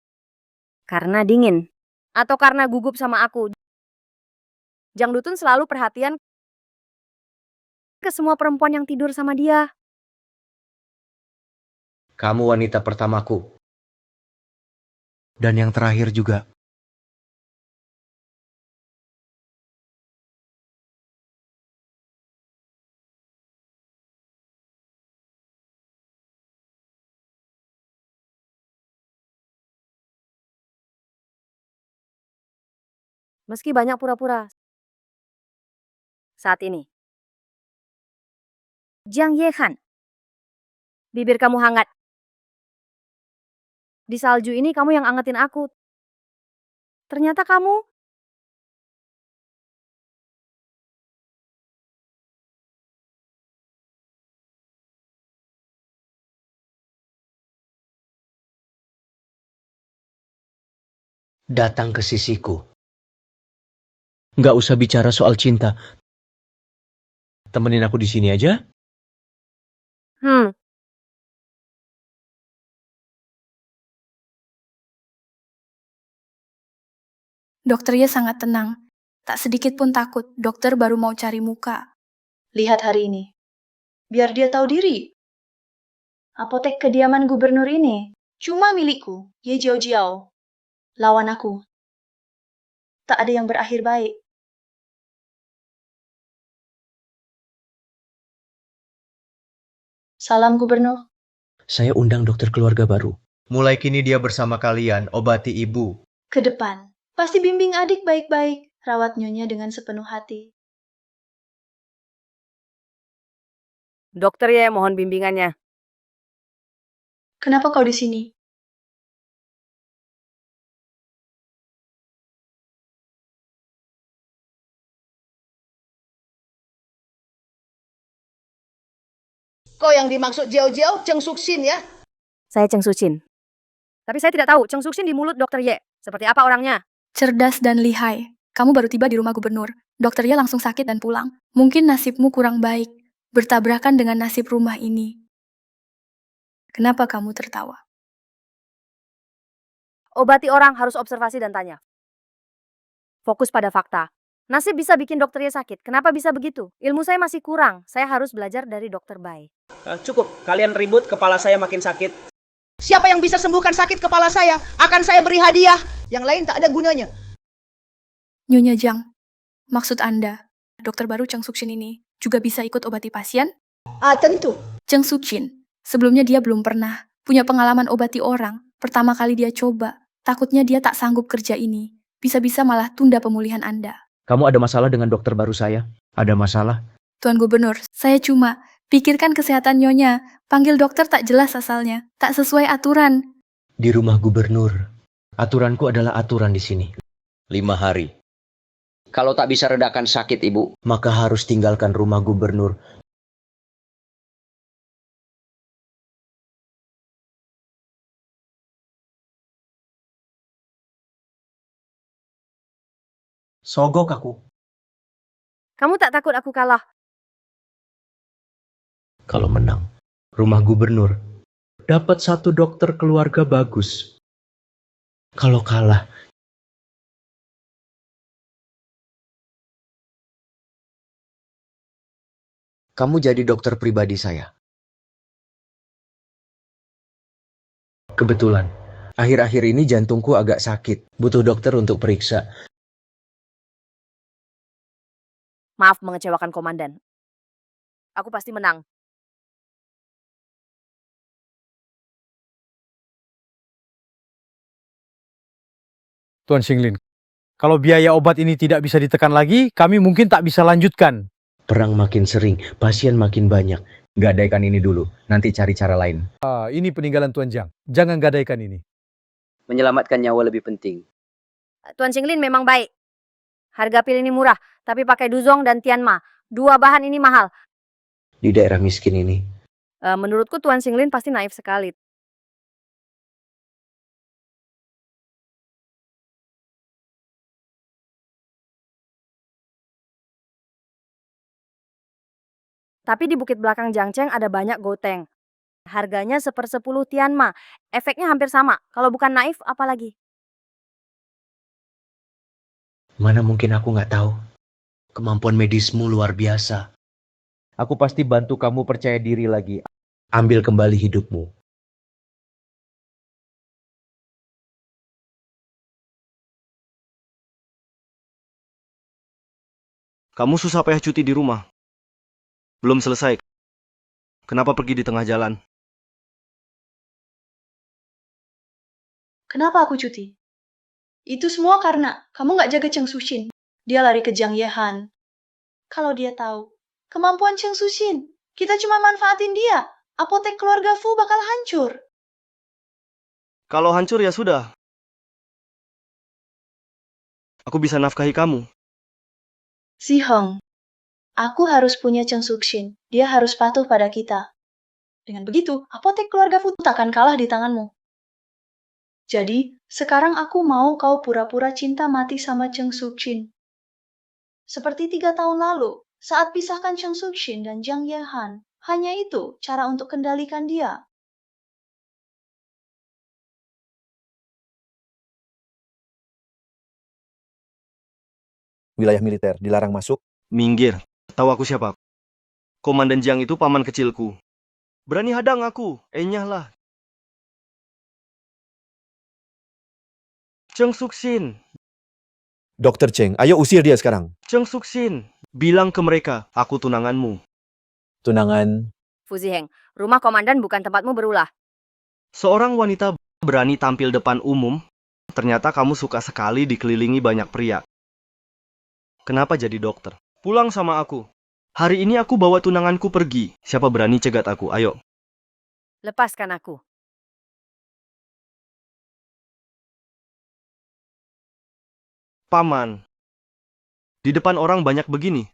Karena dingin. Atau karena gugup sama aku. Jang Dutun selalu perhatian ke semua perempuan yang tidur sama dia. Kamu wanita pertamaku. Dan yang terakhir juga. Meski banyak pura-pura. Saat ini. Jiang Yehan. Bibir kamu hangat. Di salju ini kamu yang angetin aku. Ternyata kamu Datang ke sisiku. Nggak usah bicara soal cinta. Temenin aku di sini aja. Dokter Ye sangat tenang. Tak sedikit pun takut, dokter baru mau cari muka. Lihat hari ini. Biar dia tahu diri. Apotek kediaman gubernur ini cuma milikku, Ye Jiao Jiao. Lawan aku. Tak ada yang berakhir baik. Salam gubernur. Saya undang dokter keluarga baru. Mulai kini dia bersama kalian, obati ibu. Ke depan. Pasti bimbing adik baik-baik. Rawat nyonya dengan sepenuh hati. dokter ya mohon bimbingannya. Kenapa kau di sini? Kau yang dimaksud Jiao-Jiao, Cheng Suxin ya? Saya Cheng Sucin. Tapi saya tidak tahu Cheng Sucin di mulut dokter Ye. Seperti apa orangnya? Cerdas dan lihai. Kamu baru tiba di rumah gubernur. Dokter Ye langsung sakit dan pulang. Mungkin nasibmu kurang baik. Bertabrakan dengan nasib rumah ini. Kenapa kamu tertawa? Obati orang harus observasi dan tanya. Fokus pada fakta. Nasib bisa bikin dokter Ye sakit. Kenapa bisa begitu? Ilmu saya masih kurang. Saya harus belajar dari dokter Bai. Cukup, kalian ribut, kepala saya makin sakit. Siapa yang bisa sembuhkan sakit kepala saya? Akan saya beri hadiah. Yang lain tak ada gunanya. Nyonya Jiang, maksud Anda, dokter baru Cheng Sucin ini juga bisa ikut obati pasien? Tentu. Cheng Sucin, sebelumnya dia belum pernah punya pengalaman obati orang. Pertama kali dia coba, takutnya dia tak sanggup kerja ini. Bisa-bisa malah tunda pemulihan Anda. Kamu ada masalah dengan dokter baru saya? Ada masalah? Tuan Gubernur, saya cuma pikirkan kesehatan Nyonya. Panggil dokter tak jelas asalnya, tak sesuai aturan. Di rumah gubernur. Aturanku adalah aturan di sini. 5 hari. Kalau tak bisa redakan sakit, Ibu, maka harus tinggalkan rumah gubernur. Sogok aku. Kamu tak takut aku kalah? Kalau menang, rumah gubernur dapat 1 dokter keluarga bagus. Kalau kalah, kamu jadi dokter pribadi saya. Kebetulan, akhir-akhir ini jantungku agak sakit. Butuh dokter untuk periksa. Maaf mengecewakan komandan. Aku pasti menang. Tuan Xinglin, kalau biaya obat ini tidak bisa ditekan lagi, kami mungkin tak bisa lanjutkan. Perang makin sering, pasien makin banyak. Gadaikan ini dulu, nanti cari cara lain. Ini peninggalan Tuan Jiang. Jangan gadaikan ini. Menyelamatkan nyawa lebih penting. Tuan Xinglin memang baik. Harga pil ini murah, tapi pakai Duzong dan Tianma. Dua bahan ini mahal. Di daerah miskin ini, Menurutku Tuan Xinglin pasti naif sekali. Tapi di bukit belakang Jiangcheng ada banyak goteng. Harganya 1/10 Tianma. Efeknya hampir sama. Kalau bukan naif, apalagi? mana mungkin aku nggak tahu. Kemampuan medismu luar biasa. Aku pasti bantu kamu percaya diri lagi. Ambil kembali hidupmu. Kamu susah payah cuti di rumah. Belum selesai. Kenapa pergi di tengah jalan? Kenapa aku cuti? Itu semua karena kamu nggak jaga Cheng Sushin. Dia lari ke Jiang Yehan. Kalau dia tahu kemampuan Cheng Sushin, kita cuma manfaatin dia. Apotek keluarga Fu bakal hancur. Kalau hancur ya sudah. Aku bisa nafkahi kamu. Si Heng, aku harus punya Cheng Sushin. Dia harus patuh pada kita. Dengan begitu, apotek keluarga Fu takkan kalah di tanganmu. Jadi, sekarang aku mau kau pura-pura cinta mati sama Cheng Sushin. Seperti 3 tahun lalu, saat pisahkan Cheng Sushin dan Jiang Yehan. Hanya itu cara untuk kendalikan dia. Wilayah militer dilarang masuk. Minggir. Tahu aku siapa? Komandan Jiang itu paman kecilku. Berani hadang aku. Enyah lah. Cheng Sushin. Dokter Cheng, ayo usir dia sekarang. Cheng Sushin. Bilang ke mereka, aku tunanganmu. Tunangan. Fu Ziheng, rumah komandan bukan tempatmu berulah. Seorang wanita berani tampil depan umum. Ternyata kamu suka sekali dikelilingi banyak pria. Kenapa jadi dokter? Pulang sama aku. Hari ini aku bawa tunanganku pergi. Siapa berani cegat aku? Ayo. Lepaskan aku. Paman. Di depan orang banyak begini.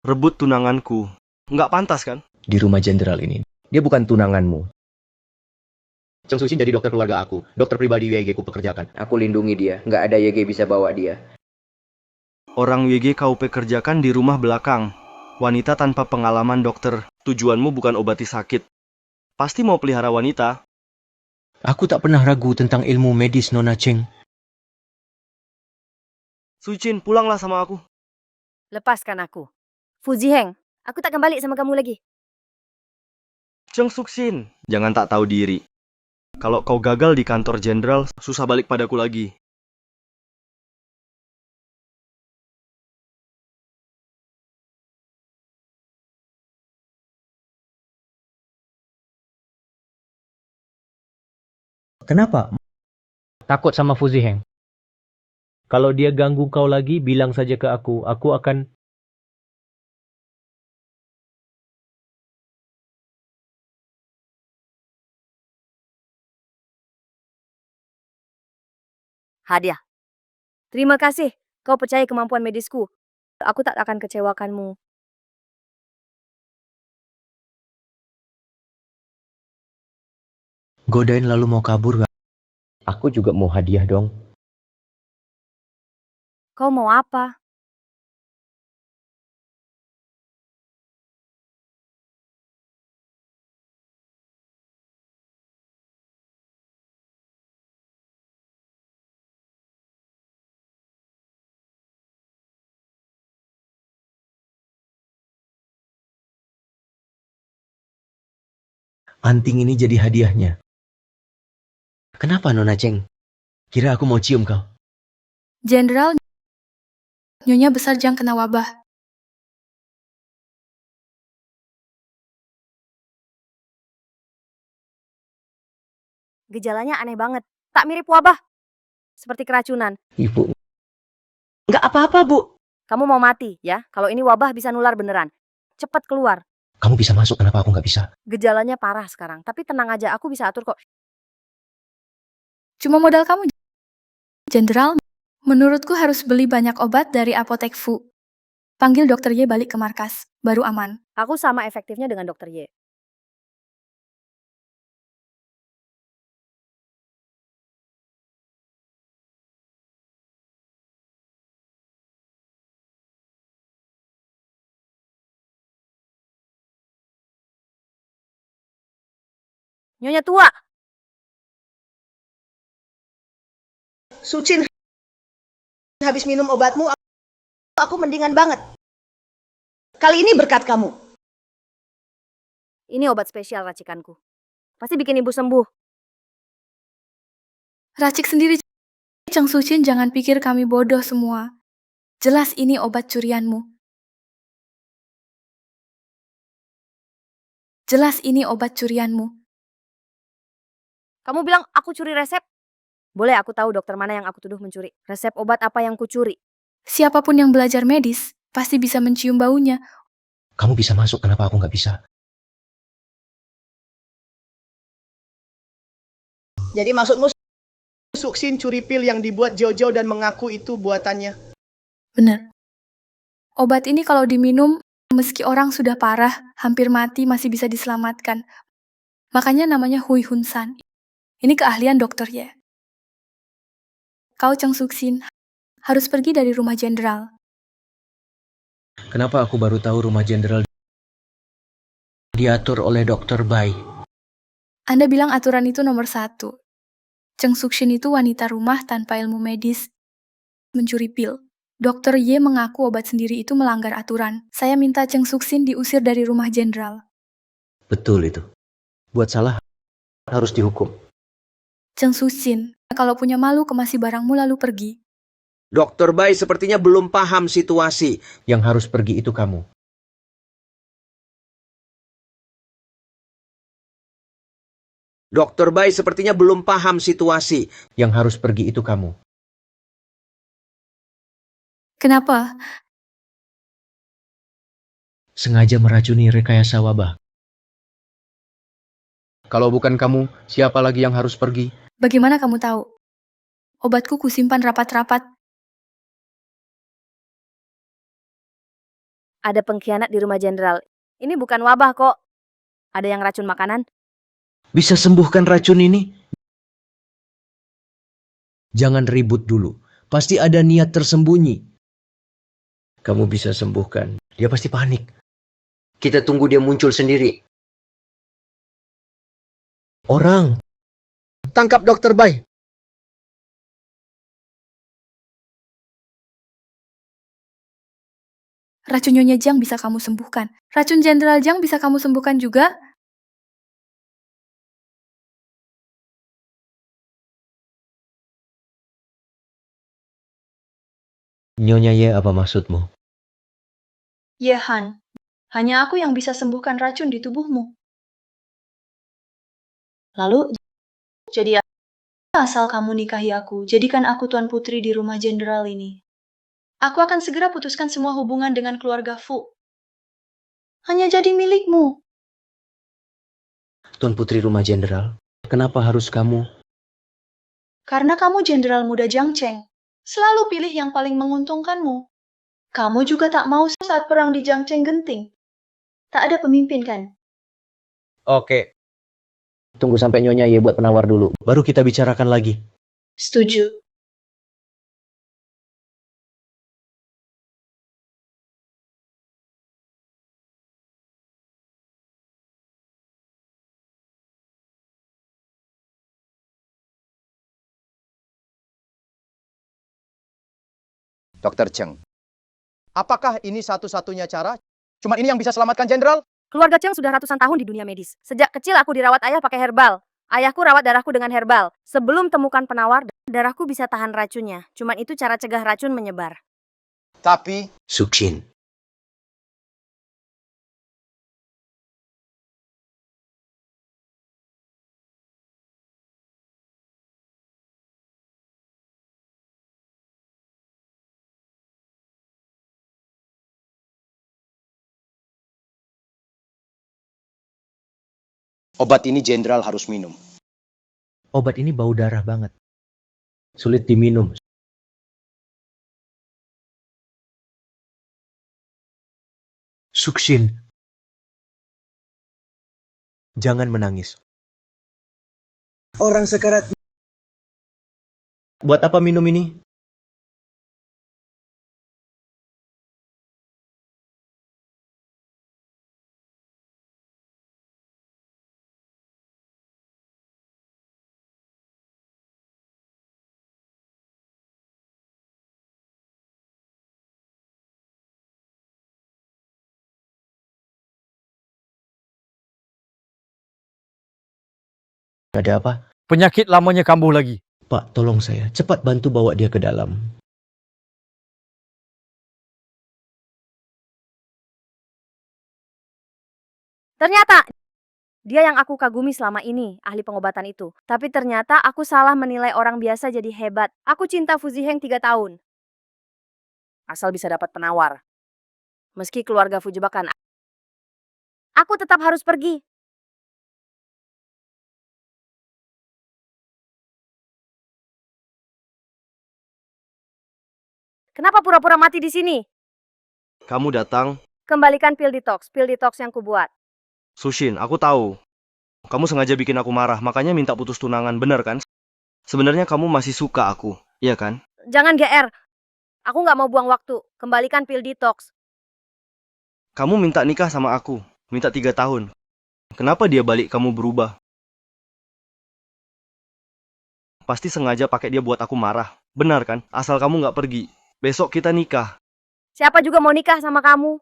Rebut tunanganku. Nggak pantas kan? Di rumah jenderal ini, dia bukan tunanganmu. Cheng Sushin jadi dokter keluarga aku. Dokter pribadi YG ku pekerjakan. Aku lindungi dia. Nggak ada YG bisa bawa dia. Orang WG kau pekerjakan di rumah belakang. Wanita tanpa pengalaman dokter. Tujuanmu bukan obati sakit. Pasti mau pelihara wanita. Aku tak pernah ragu tentang ilmu medis Nona Cheng. Sucin, pulanglah sama aku. Lepaskan aku. Fu Ziheng, aku tak kembali sama kamu lagi. Cheng Sushin, jangan tak tahu diri. Kalau kau gagal di kantor jenderal, susah balik padaku lagi. Kenapa? Takut sama Fu Ziheng. Kalau dia ganggu kau lagi, bilang saja ke aku. Aku akan... Hadiah. Terima kasih. Kau percaya kemampuan medisku. Aku tak akan kecewakanmu. Godain lalu mau kabur gak? Aku juga mau hadiah dong. Kau mau apa? Anting ini jadi hadiahnya. Kenapa Nona Cheng? Kira aku mau cium kau? Jenderal, Nyonya Besar Jiang kena wabah. Gejalanya aneh banget. Tak mirip wabah. Seperti keracunan. Ibu. Nggak apa-apa, Bu. Kamu mau mati, ya? Kalau ini wabah bisa nular beneran. Cepat keluar. Kamu bisa masuk, kenapa aku nggak bisa? Gejalanya parah sekarang. Tapi tenang aja, aku bisa atur kok. Cuma modal kamu, Jenderal. Menurutku harus beli banyak obat dari apotek Fu. Panggil dokter Ye balik ke markas, baru aman. Aku sama efektifnya dengan dokter Ye. Nyonya tua, Sucin, habis minum obatmu, aku mendingan banget. Kali ini berkat kamu. ini obat spesial racikanku. Pasti bikin ibu sembuh. Racik sendiri, Cheng Sucin, jangan pikir kami bodoh semua. Jelas ini obat curianmu. Jelas ini obat curianmu. Kamu bilang aku curi resep? Boleh aku tahu dokter mana yang aku tuduh mencuri? Resep obat apa yang kucuri? Siapapun yang belajar medis, pasti bisa mencium baunya. Kamu bisa masuk, kenapa aku nggak bisa? Jadi maksudmu Suksin curi pil yang dibuat Jojo dan mengaku itu buatannya? Bener. Obat ini kalau diminum, meski orang sudah parah, hampir mati masih bisa diselamatkan. Makanya namanya Hui Hun San. Ini keahlian dokter Ye. Kau Cheng Suksin harus pergi dari rumah jenderal. Kenapa aku baru tahu rumah jenderal diatur oleh dokter Bai? Anda bilang aturan itu nomor 1. Cheng Suksin itu wanita rumah tanpa ilmu medis, mencuri pil. Dokter Ye mengaku obat sendiri itu melanggar aturan. Saya minta Cheng Suksin diusir dari rumah jenderal. Betul itu. Buat salah harus dihukum. Cheng Suksin, kalau punya malu kemasi barangmu lalu pergi. Dokter Bai sepertinya belum paham situasi. Yang harus pergi itu kamu. Dokter Bai sepertinya belum paham situasi. Yang harus pergi itu kamu. Kenapa? Sengaja meracuni rekayasa wabah. Kalau bukan kamu, siapa lagi yang harus pergi? Bagaimana kamu tahu? Obatku kusimpan rapat-rapat. Ada pengkhianat di rumah jenderal. Ini bukan wabah kok. Ada yang racun makanan? Bisa sembuhkan racun ini? Jangan ribut dulu. Pasti ada niat tersembunyi. Kamu bisa sembuhkan. Dia pasti panik. Kita tunggu dia muncul sendiri. Orang. Tangkap Dokter Bai. Racun Nyonya Jiang bisa kamu sembuhkan. Racun Jenderal Jiang bisa kamu sembuhkan juga. Nyonya Ye, apa maksudmu? Ye Han, hanya aku yang bisa sembuhkan racun di tubuhmu. Lalu, jadi asal kamu nikahi aku, jadikan aku Tuan Putri di rumah jenderal ini. Aku akan segera putuskan semua hubungan dengan keluarga Fu. Hanya jadi milikmu. Tuan Putri Rumah Jenderal, kenapa harus kamu? Karena kamu jenderal muda Jiang Cheng. Selalu pilih yang paling menguntungkanmu. Kamu juga tak mau saat perang di Jiang Cheng genting. Tak ada pemimpin kan? Oke. Tunggu sampai Nyonya Ye buat penawar dulu. Baru kita bicarakan lagi. Setuju. Dokter Cheng, apakah ini satu-satunya cara? Cuma ini yang bisa selamatkan jenderal? Keluarga Cheng sudah ratusan tahun di dunia medis. Sejak kecil aku dirawat ayah pakai herbal. Ayahku rawat darahku dengan herbal. Sebelum temukan penawar, darahku bisa tahan racunnya. Cuman itu cara cegah racun menyebar. Tapi, Suksin. obat ini jenderal harus minum. Obat ini bau darah banget. Sulit diminum. Sukshin, jangan menangis. Orang sekarat. Buat apa minum ini? Ada apa? Penyakit lamanya kambuh lagi. Pak, tolong saya. Cepat bantu bawa dia ke dalam. Ternyata dia yang aku kagumi selama ini, ahli pengobatan itu. Tapi ternyata aku salah menilai orang biasa jadi hebat. Aku cinta Fu Ziheng 3 tahun. Asal bisa dapat penawar. Meski keluarga Fu jebakan, aku tetap harus pergi. Kenapa pura-pura mati di sini? Kamu datang, Kembalikan pil detox yang kubuat. Sushin, aku tahu. Kamu sengaja bikin aku marah, makanya minta putus tunangan, bener kan? Sebenarnya kamu masih suka aku, iya kan? Jangan GR. Aku nggak mau buang waktu. Kembalikan pil detox. Kamu minta nikah sama aku, minta 3 tahun. Kenapa dia balik kamu berubah? Pasti sengaja pakai dia buat aku marah, benar kan? Asal kamu nggak pergi. Besok kita nikah. Siapa juga mau nikah sama kamu?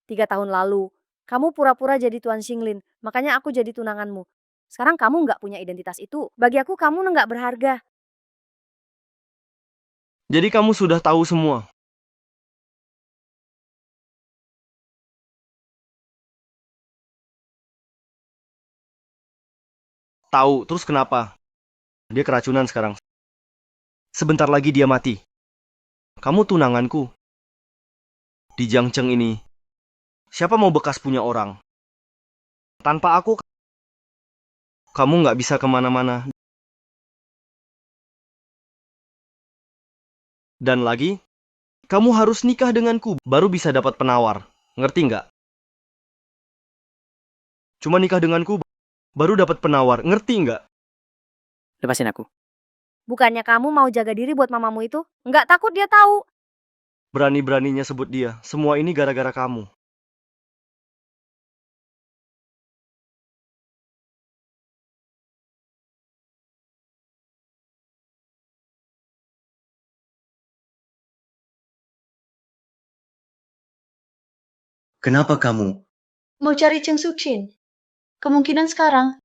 3 tahun lalu, kamu pura-pura jadi Tuan Xinglin, makanya aku jadi tunanganmu. Sekarang kamu nggak punya identitas itu. Bagi aku kamu nggak berharga. Jadi kamu sudah tahu semua. Tahu, terus kenapa? Dia keracunan sekarang. Sebentar lagi dia mati. Kamu tunanganku. Di Jiangcheng ini, siapa mau bekas punya orang? Tanpa aku, kamu nggak bisa kemana-mana. Dan lagi, kamu harus nikah denganku, baru bisa dapat penawar. Ngerti nggak? Cuma nikah denganku, baru dapat penawar. Ngerti nggak? Lepasin aku. Bukannya kamu mau jaga diri buat mamamu itu? Nggak takut dia tahu. Berani-beraninya sebut dia. Semua ini gara-gara kamu. Kenapa kamu? Mau cari Cheng Suchin? Kemungkinan sekarang,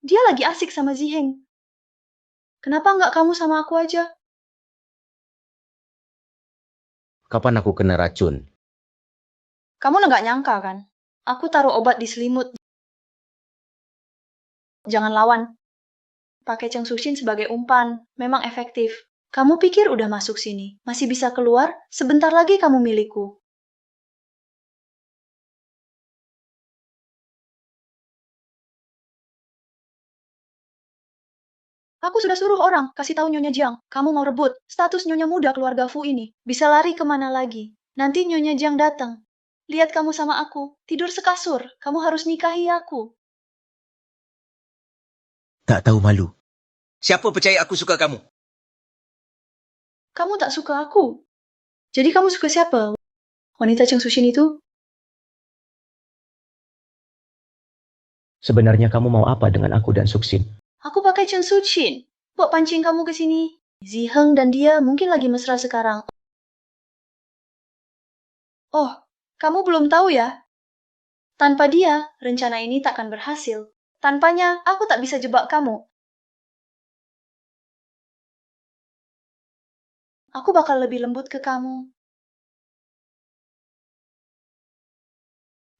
dia lagi asik sama Ziheng. Kenapa nggak kamu sama aku aja? Kapan aku kena racun? Kamu nggak nyangka kan? Aku taruh obat di selimut. Jangan lawan. Pakai Cheng Suchin sebagai umpan. Memang efektif. Kamu pikir udah masuk sini, masih bisa keluar? Sebentar lagi kamu milikku. Aku sudah suruh orang kasih tahu Nyonya Jiang, kamu mau rebut status Nyonya muda keluarga Fu ini. Bisa lari kemana lagi? Nanti Nyonya Jiang datang. Lihat kamu sama aku, tidur sekasur. Kamu harus nikahi aku. Tak tahu malu. Siapa percaya aku suka kamu? Kamu tak suka aku. Jadi kamu suka siapa? Wanita Cheng Sushin itu? Sebenarnya kamu mau apa dengan aku dan Suksin? Aku pakai Cheng Sushin. Buat pancing kamu ke sini. Ziheng dan dia mungkin lagi mesra sekarang. Oh, kamu belum tahu ya? Tanpa dia, rencana ini takkan berhasil. Tanpanya, aku tak bisa jebak kamu. Aku bakal lebih lembut ke kamu.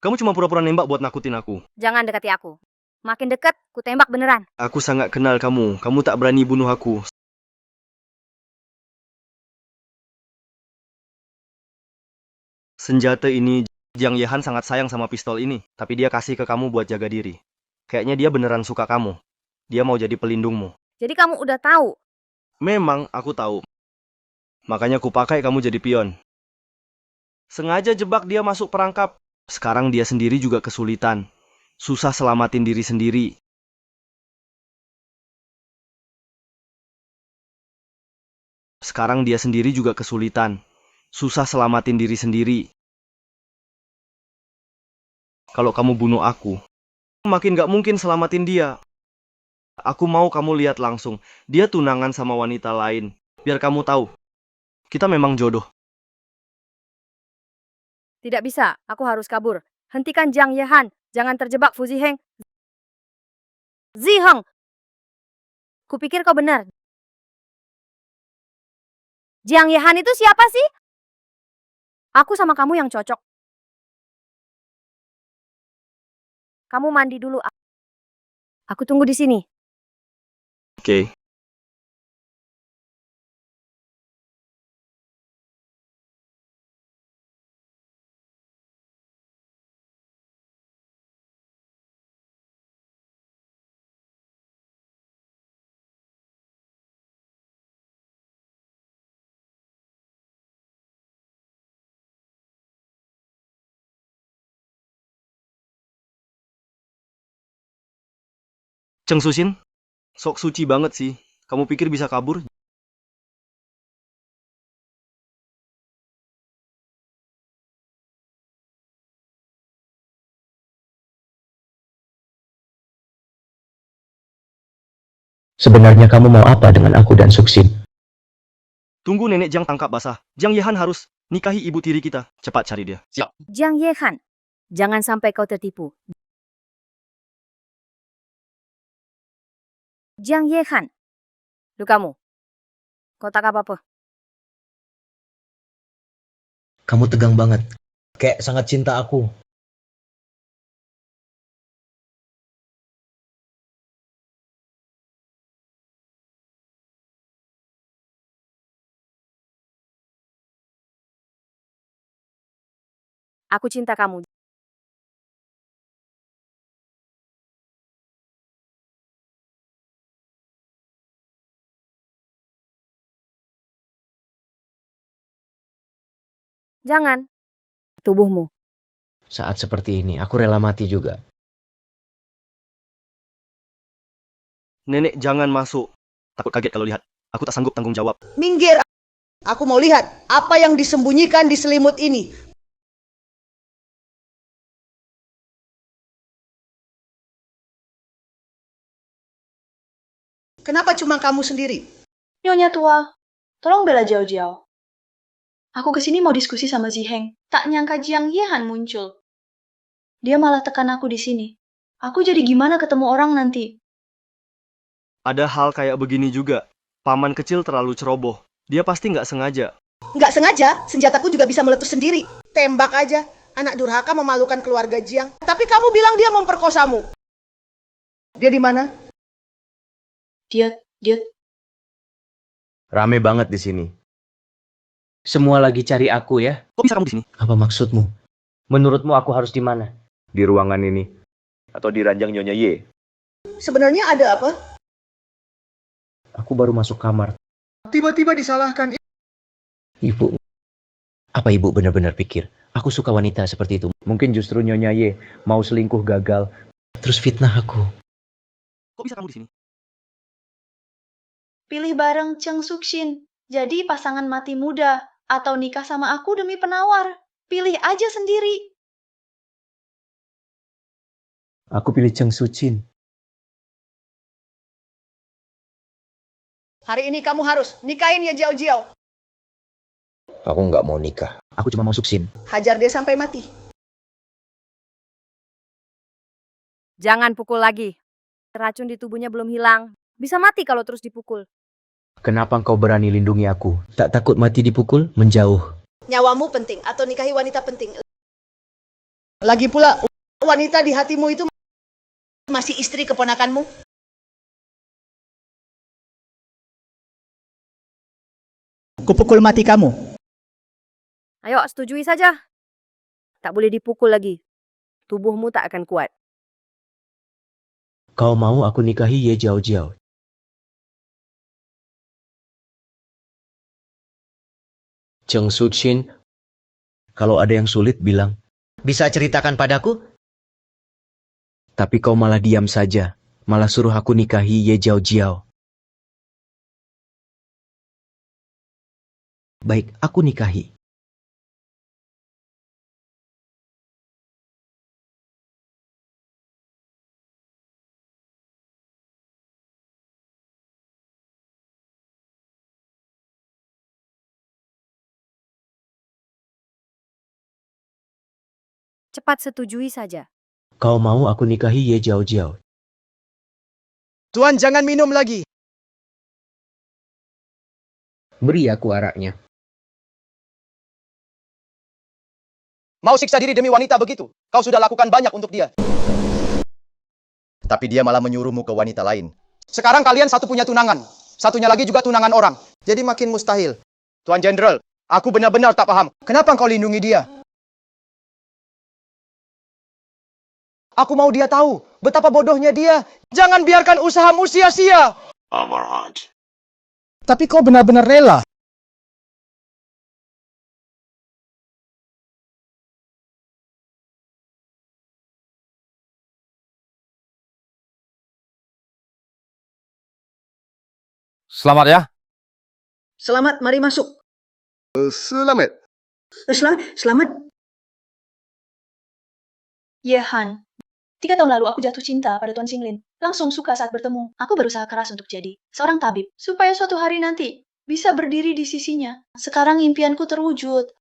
Kamu cuma pura-pura nembak buat nakutin aku. Jangan dekati aku. Makin dekat, ku tembak beneran. Aku sangat kenal kamu. Kamu tak berani bunuh aku. Senjata ini, Jiang Yehan sangat sayang sama pistol ini. Tapi dia kasih ke kamu buat jaga diri. Kayaknya dia beneran suka kamu. Dia mau jadi pelindungmu. Jadi kamu udah tahu. Memang aku tahu. Makanya ku pakai kamu jadi pion. Sengaja jebak dia masuk perangkap. Sekarang dia sendiri juga kesulitan. Susah selamatin diri sendiri. Sekarang dia sendiri juga kesulitan. Susah selamatin diri sendiri. Kalau kamu bunuh aku, makin gak mungkin selamatin dia. Aku mau kamu lihat langsung. Dia tunangan sama wanita lain. Biar kamu tahu. Kita memang jodoh. Tidak bisa, aku harus kabur. Hentikan Jiang Yehan. Jangan terjebak Fu Ziheng. Ziheng! Kupikir kau benar. Jiang Yehan itu siapa sih? Aku sama kamu yang cocok. Kamu mandi dulu. Aku tunggu di sini. Oke. Cheng Susin, sok suci banget sih. Kamu pikir bisa kabur? Sebenarnya kamu mau apa dengan aku dan Suksin? Tunggu nenek Jiang tangkap basah. Jiang Yehan harus nikahi ibu tiri kita. Cepat cari dia. Siap. Jiang Yehan, jangan sampai kau tertipu. Jiang Yehan, kamu. Kau tak apa-apa. Kamu tegang banget. Kayak sangat cinta aku. Aku cinta kamu. Jangan. Tubuhmu. Saat seperti ini, aku rela mati juga. Nenek jangan masuk. Takut kaget kalau lihat. Aku tak sanggup tanggung jawab. Minggir. Aku mau lihat apa yang disembunyikan di selimut ini. Kenapa cuma kamu sendiri? Nyonya tua, tolong bela Jiao Jiao. Aku kesini mau diskusi sama Ziheng. Tak nyangka Jiang Yehan muncul. Dia malah tekan aku di sini. Aku jadi gimana ketemu orang nanti? Ada hal kayak begini juga. Paman kecil terlalu ceroboh. Dia pasti nggak sengaja. Nggak sengaja, senjataku juga bisa meletus sendiri. Tembak aja. Anak durhaka memalukan keluarga Jiang. Tapi kamu bilang dia memperkosamu. Dia di mana? Dia Rame banget di sini. Semua lagi cari aku ya. Kok bisa kamu di sini? Apa maksudmu? Menurutmu aku harus di mana? Di ruangan ini. Atau di ranjang Nyonya Ye? Sebenarnya ada apa? Aku baru masuk kamar. Tiba-tiba disalahkan. Ibu. Apa ibu benar-benar pikir? Aku suka wanita seperti itu. Mungkin justru Nyonya Ye mau selingkuh gagal. Terus fitnah aku. Kok bisa kamu di sini? pilih bareng Cheng Sukshin. Jadi pasangan mati muda. Atau nikah sama aku demi penawar. Pilih aja sendiri. Aku pilih Cheng Suchin. Hari ini kamu harus nikahin ya Jiao Jiao. Aku nggak mau nikah. Aku cuma mau Suksin. Hajar dia sampai mati. Jangan pukul lagi. Racun di tubuhnya belum hilang. Bisa mati kalau terus dipukul. Kenapa engkau berani lindungi aku? Tak takut mati dipukul? Menjauh. Nyawamu penting atau nikahi wanita penting. Lagi pula, wanita di hatimu itu masih istri keponakanmu. Kupukul mati kamu. Ayo, setujui saja. Tak boleh dipukul lagi. Tubuhmu tak akan kuat. Kau mau aku nikahi Ye Jiao Jiao? Cheng Suchin, kalau ada yang sulit bilang. Bisa ceritakan padaku? Tapi kau malah diam saja. Malah suruh aku nikahi Ye Jiao Jiao. Baik, aku nikahi. Cepat setujui saja. Kau mau aku nikahi Ye Jiao Jiao? Tuan jangan minum lagi. Beri aku araknya. Mau siksa diri demi wanita begitu? Kau sudah lakukan banyak untuk dia. Tapi dia malah menyuruhmu ke wanita lain. Sekarang kalian satu punya tunangan. Satunya lagi juga tunangan orang. Jadi makin mustahil. Tuan Jenderal, aku benar-benar tak paham. Kenapa kau lindungi dia? Aku mau dia tahu betapa bodohnya dia. Jangan biarkan usahamu sia-sia. Tapi kau benar-benar rela. Selamat ya. Selamat, mari masuk. Selamat. Selamat. Ye Han, 3 tahun lalu aku jatuh cinta pada Tuan Xinglin. Langsung suka saat bertemu. Aku berusaha keras untuk jadi seorang tabib. Supaya suatu hari nanti bisa berdiri di sisinya. Sekarang impianku terwujud.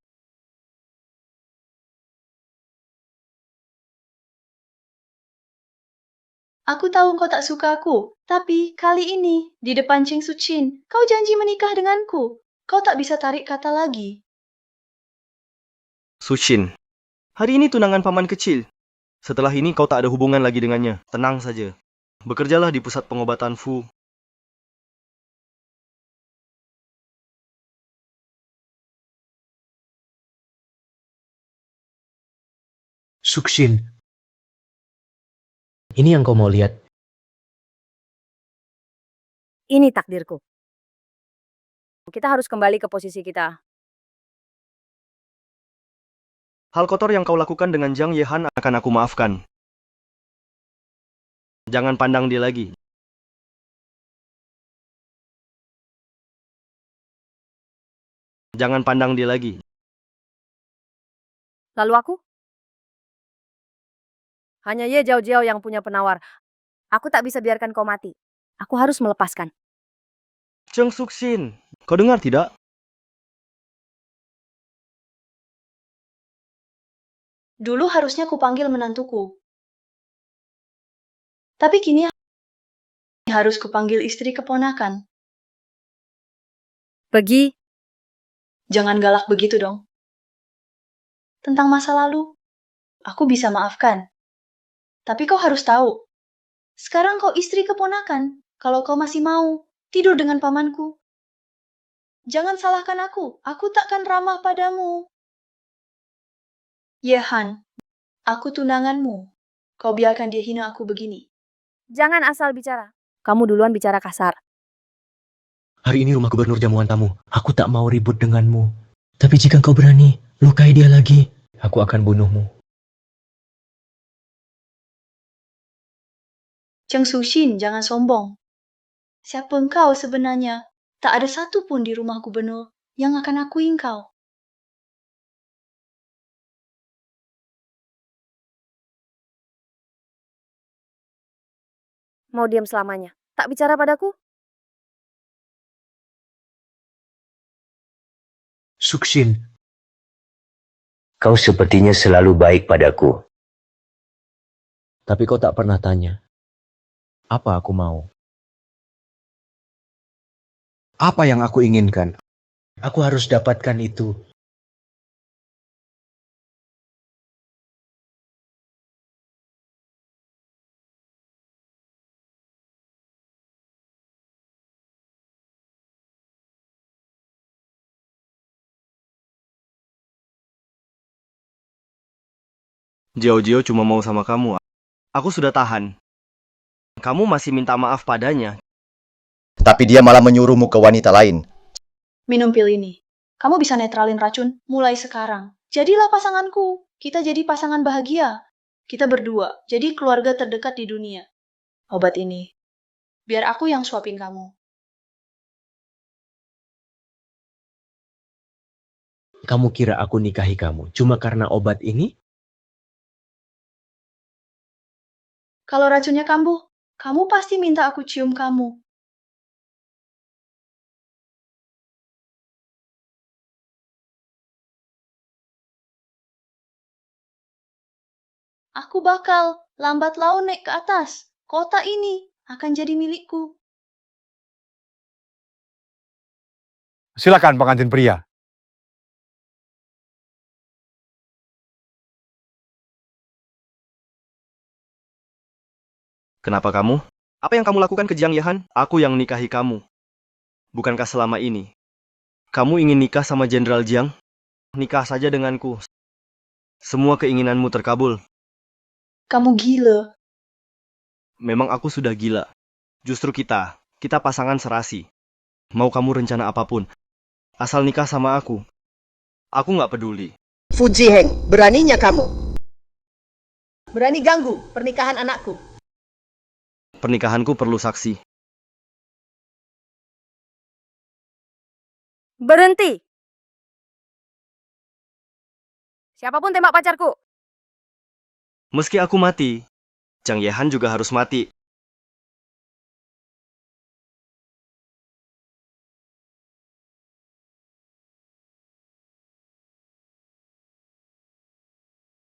Aku tahu kau tak suka aku. Tapi kali ini, di depan Cheng Suchin, kau janji menikah denganku. Kau tak bisa tarik kata lagi. Suchin, hari ini tunangan paman kecil. Setelah ini kau tak ada hubungan lagi dengannya. Tenang saja. Bekerjalah di pusat pengobatan Fu. Sukshin. Ini yang kau mau lihat. Ini takdirku. Kita harus kembali ke posisi kita. Hal kotor yang kau lakukan dengan Zhang Yehan akan aku maafkan. Jangan pandang dia lagi. Jangan pandang dia lagi. Lalu aku? Hanya Ye Jiao Jiao yang punya penawar. Aku tak bisa biarkan kau mati. Aku harus melepaskan. Cheng Suchin, kau dengar tidak? Dulu harusnya kupanggil menantuku. Tapi kini harus kupanggil istri keponakan. Pergi. Jangan galak begitu dong. Tentang masa lalu, aku bisa maafkan. Tapi kau harus tahu, sekarang kau istri keponakan. Kalau kau masih mau tidur dengan pamanku, jangan salahkan aku takkan ramah padamu. Ye Han, aku tunanganmu. Kau biarkan dia hina aku begini. Jangan asal bicara. Kamu duluan bicara kasar. Hari ini rumah gubernur jamuan tamu. Aku tak mau ribut denganmu. Tapi jika kau berani lukai dia lagi, aku akan bunuhmu. Cheng Suchin, jangan sombong. Siapa engkau sebenarnya? Tak ada satu pun di rumah gubernur yang akan akui engkau. Mau diam selamanya. Tak bicara padaku? Sukshin. Kau sepertinya selalu baik padaku. Tapi kau tak pernah tanya, apa aku mau? Apa yang aku inginkan? Aku harus dapatkan itu. Jiao cuma mau sama kamu. Aku sudah tahan. Kamu masih minta maaf padanya. Tapi dia malah menyuruhmu ke wanita lain. Minum pil ini. Kamu bisa netralin racun mulai sekarang. Jadilah pasanganku. Kita jadi pasangan bahagia. Kita berdua, jadi keluarga terdekat di dunia. Obat ini, biar aku yang suapin kamu. Kamu kira aku nikahi kamu cuma karena obat ini? Kalau racunnya kambuh, kamu pasti minta aku cium kamu. Aku bakal lambat laun naik ke atas. Kota ini akan jadi milikku. Silakan pengantin pria. Kenapa kamu? Apa yang kamu lakukan ke Jiang Yehan? Aku yang nikahi kamu. Bukankah selama ini kamu ingin nikah sama Jenderal Jiang? Nikah saja denganku. Semua keinginanmu terkabul. Kamu gila. Memang aku sudah gila. Justru kita pasangan serasi. Mau kamu rencana apapun, asal nikah sama aku nggak peduli. Fu Ziheng, beraninya kamu. Berani ganggu pernikahan anakku. Pernikahanku perlu saksi. Berhenti! Siapapun tembak pacarku. Meski aku mati, Jiang Yehan juga harus mati.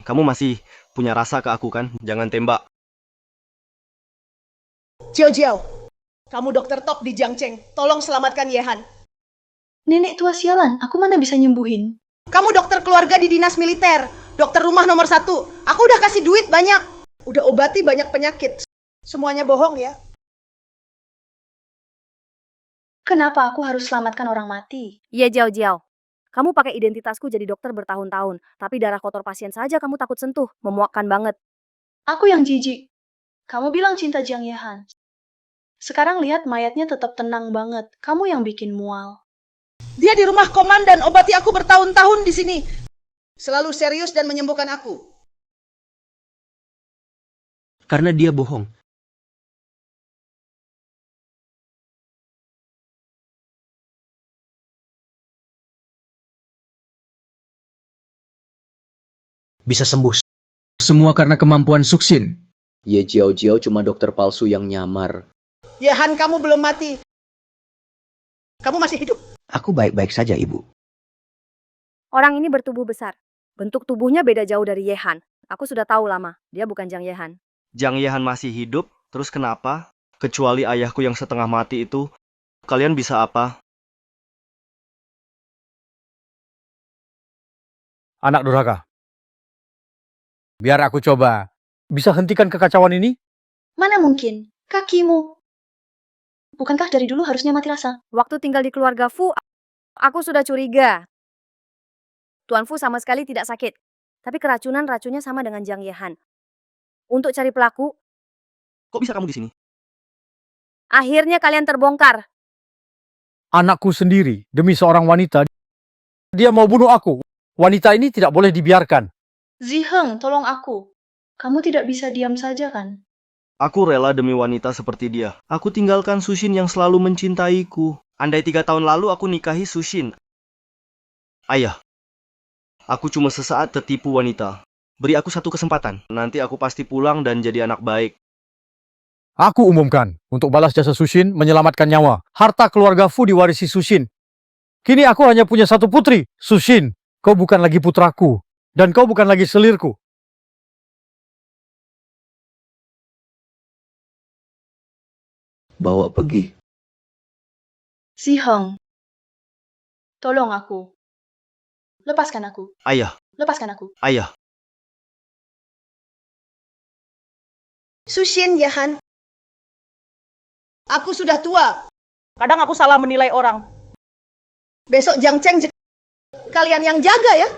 Kamu masih punya rasa ke aku kan? Jangan tembak. Jiao Jiao, kamu dokter top di Jiangcheng. Tolong selamatkan Yehan. Nenek tua sialan, aku mana bisa nyembuhin? Kamu dokter keluarga di dinas militer. Dokter rumah nomor 1. Aku udah kasih duit banyak. Udah obati banyak penyakit. Semuanya bohong ya. Kenapa aku harus selamatkan orang mati? Iya, Jiao. Kamu pakai identitasku jadi dokter bertahun-tahun, tapi darah kotor pasien saja kamu takut sentuh. Memuakkan banget. Aku yang jijik. Kamu bilang cinta Jiang Yehan. Sekarang lihat mayatnya tetap tenang banget. Kamu yang bikin mual. Dia di rumah komandan obati aku bertahun-tahun di sini. Selalu serius dan menyembuhkan aku. Karena dia bohong. Bisa sembuh. Semua karena kemampuan Suxin. Ye Jiao Jiao cuma dokter palsu yang nyamar. Yehan, kamu belum mati. Kamu masih hidup. Aku baik-baik saja, Ibu. Orang ini bertubuh besar. Bentuk tubuhnya beda jauh dari Yehan. Aku sudah tahu lama, dia bukan Jiang Yehan. Jiang Yehan masih hidup, terus kenapa? Kecuali ayahku yang setengah mati itu, kalian bisa apa? Anak durhaka. Biar aku coba. Bisa hentikan kekacauan ini? Mana mungkin? Kakimu. Bukankah dari dulu harusnya mati rasa? Waktu tinggal di keluarga Fu, aku sudah curiga. Tuan Fu sama sekali tidak sakit. Tapi racunnya sama dengan Jiang Yehan. Untuk cari pelaku, Kok bisa kamu di sini? akhirnya kalian terbongkar. Anakku sendiri, demi seorang wanita, dia mau bunuh aku. Wanita ini tidak boleh dibiarkan. Ziheng, tolong aku. Kamu tidak bisa diam saja kan? Aku rela demi wanita seperti dia. Aku tinggalkan Sushin yang selalu mencintaiku. Andai 3 tahun lalu aku nikahi Sushin. Ayah, aku cuma sesaat tertipu wanita. Beri aku satu kesempatan. Nanti aku pasti pulang dan jadi anak baik. Aku umumkan, untuk balas jasa Sushin menyelamatkan nyawa. Harta keluarga Fu diwarisi Sushin. Kini aku hanya punya satu putri, Sushin. Kau bukan lagi putraku, dan kau bukan lagi selirku. Bawa pergi. Ziheng, tolong aku. Lepaskan aku. Ayah, Lepaskan aku. ayah. Sushin, Yehan. Aku sudah tua. Kadang aku salah menilai orang. Besok Jiangcheng kalian yang jaga ya.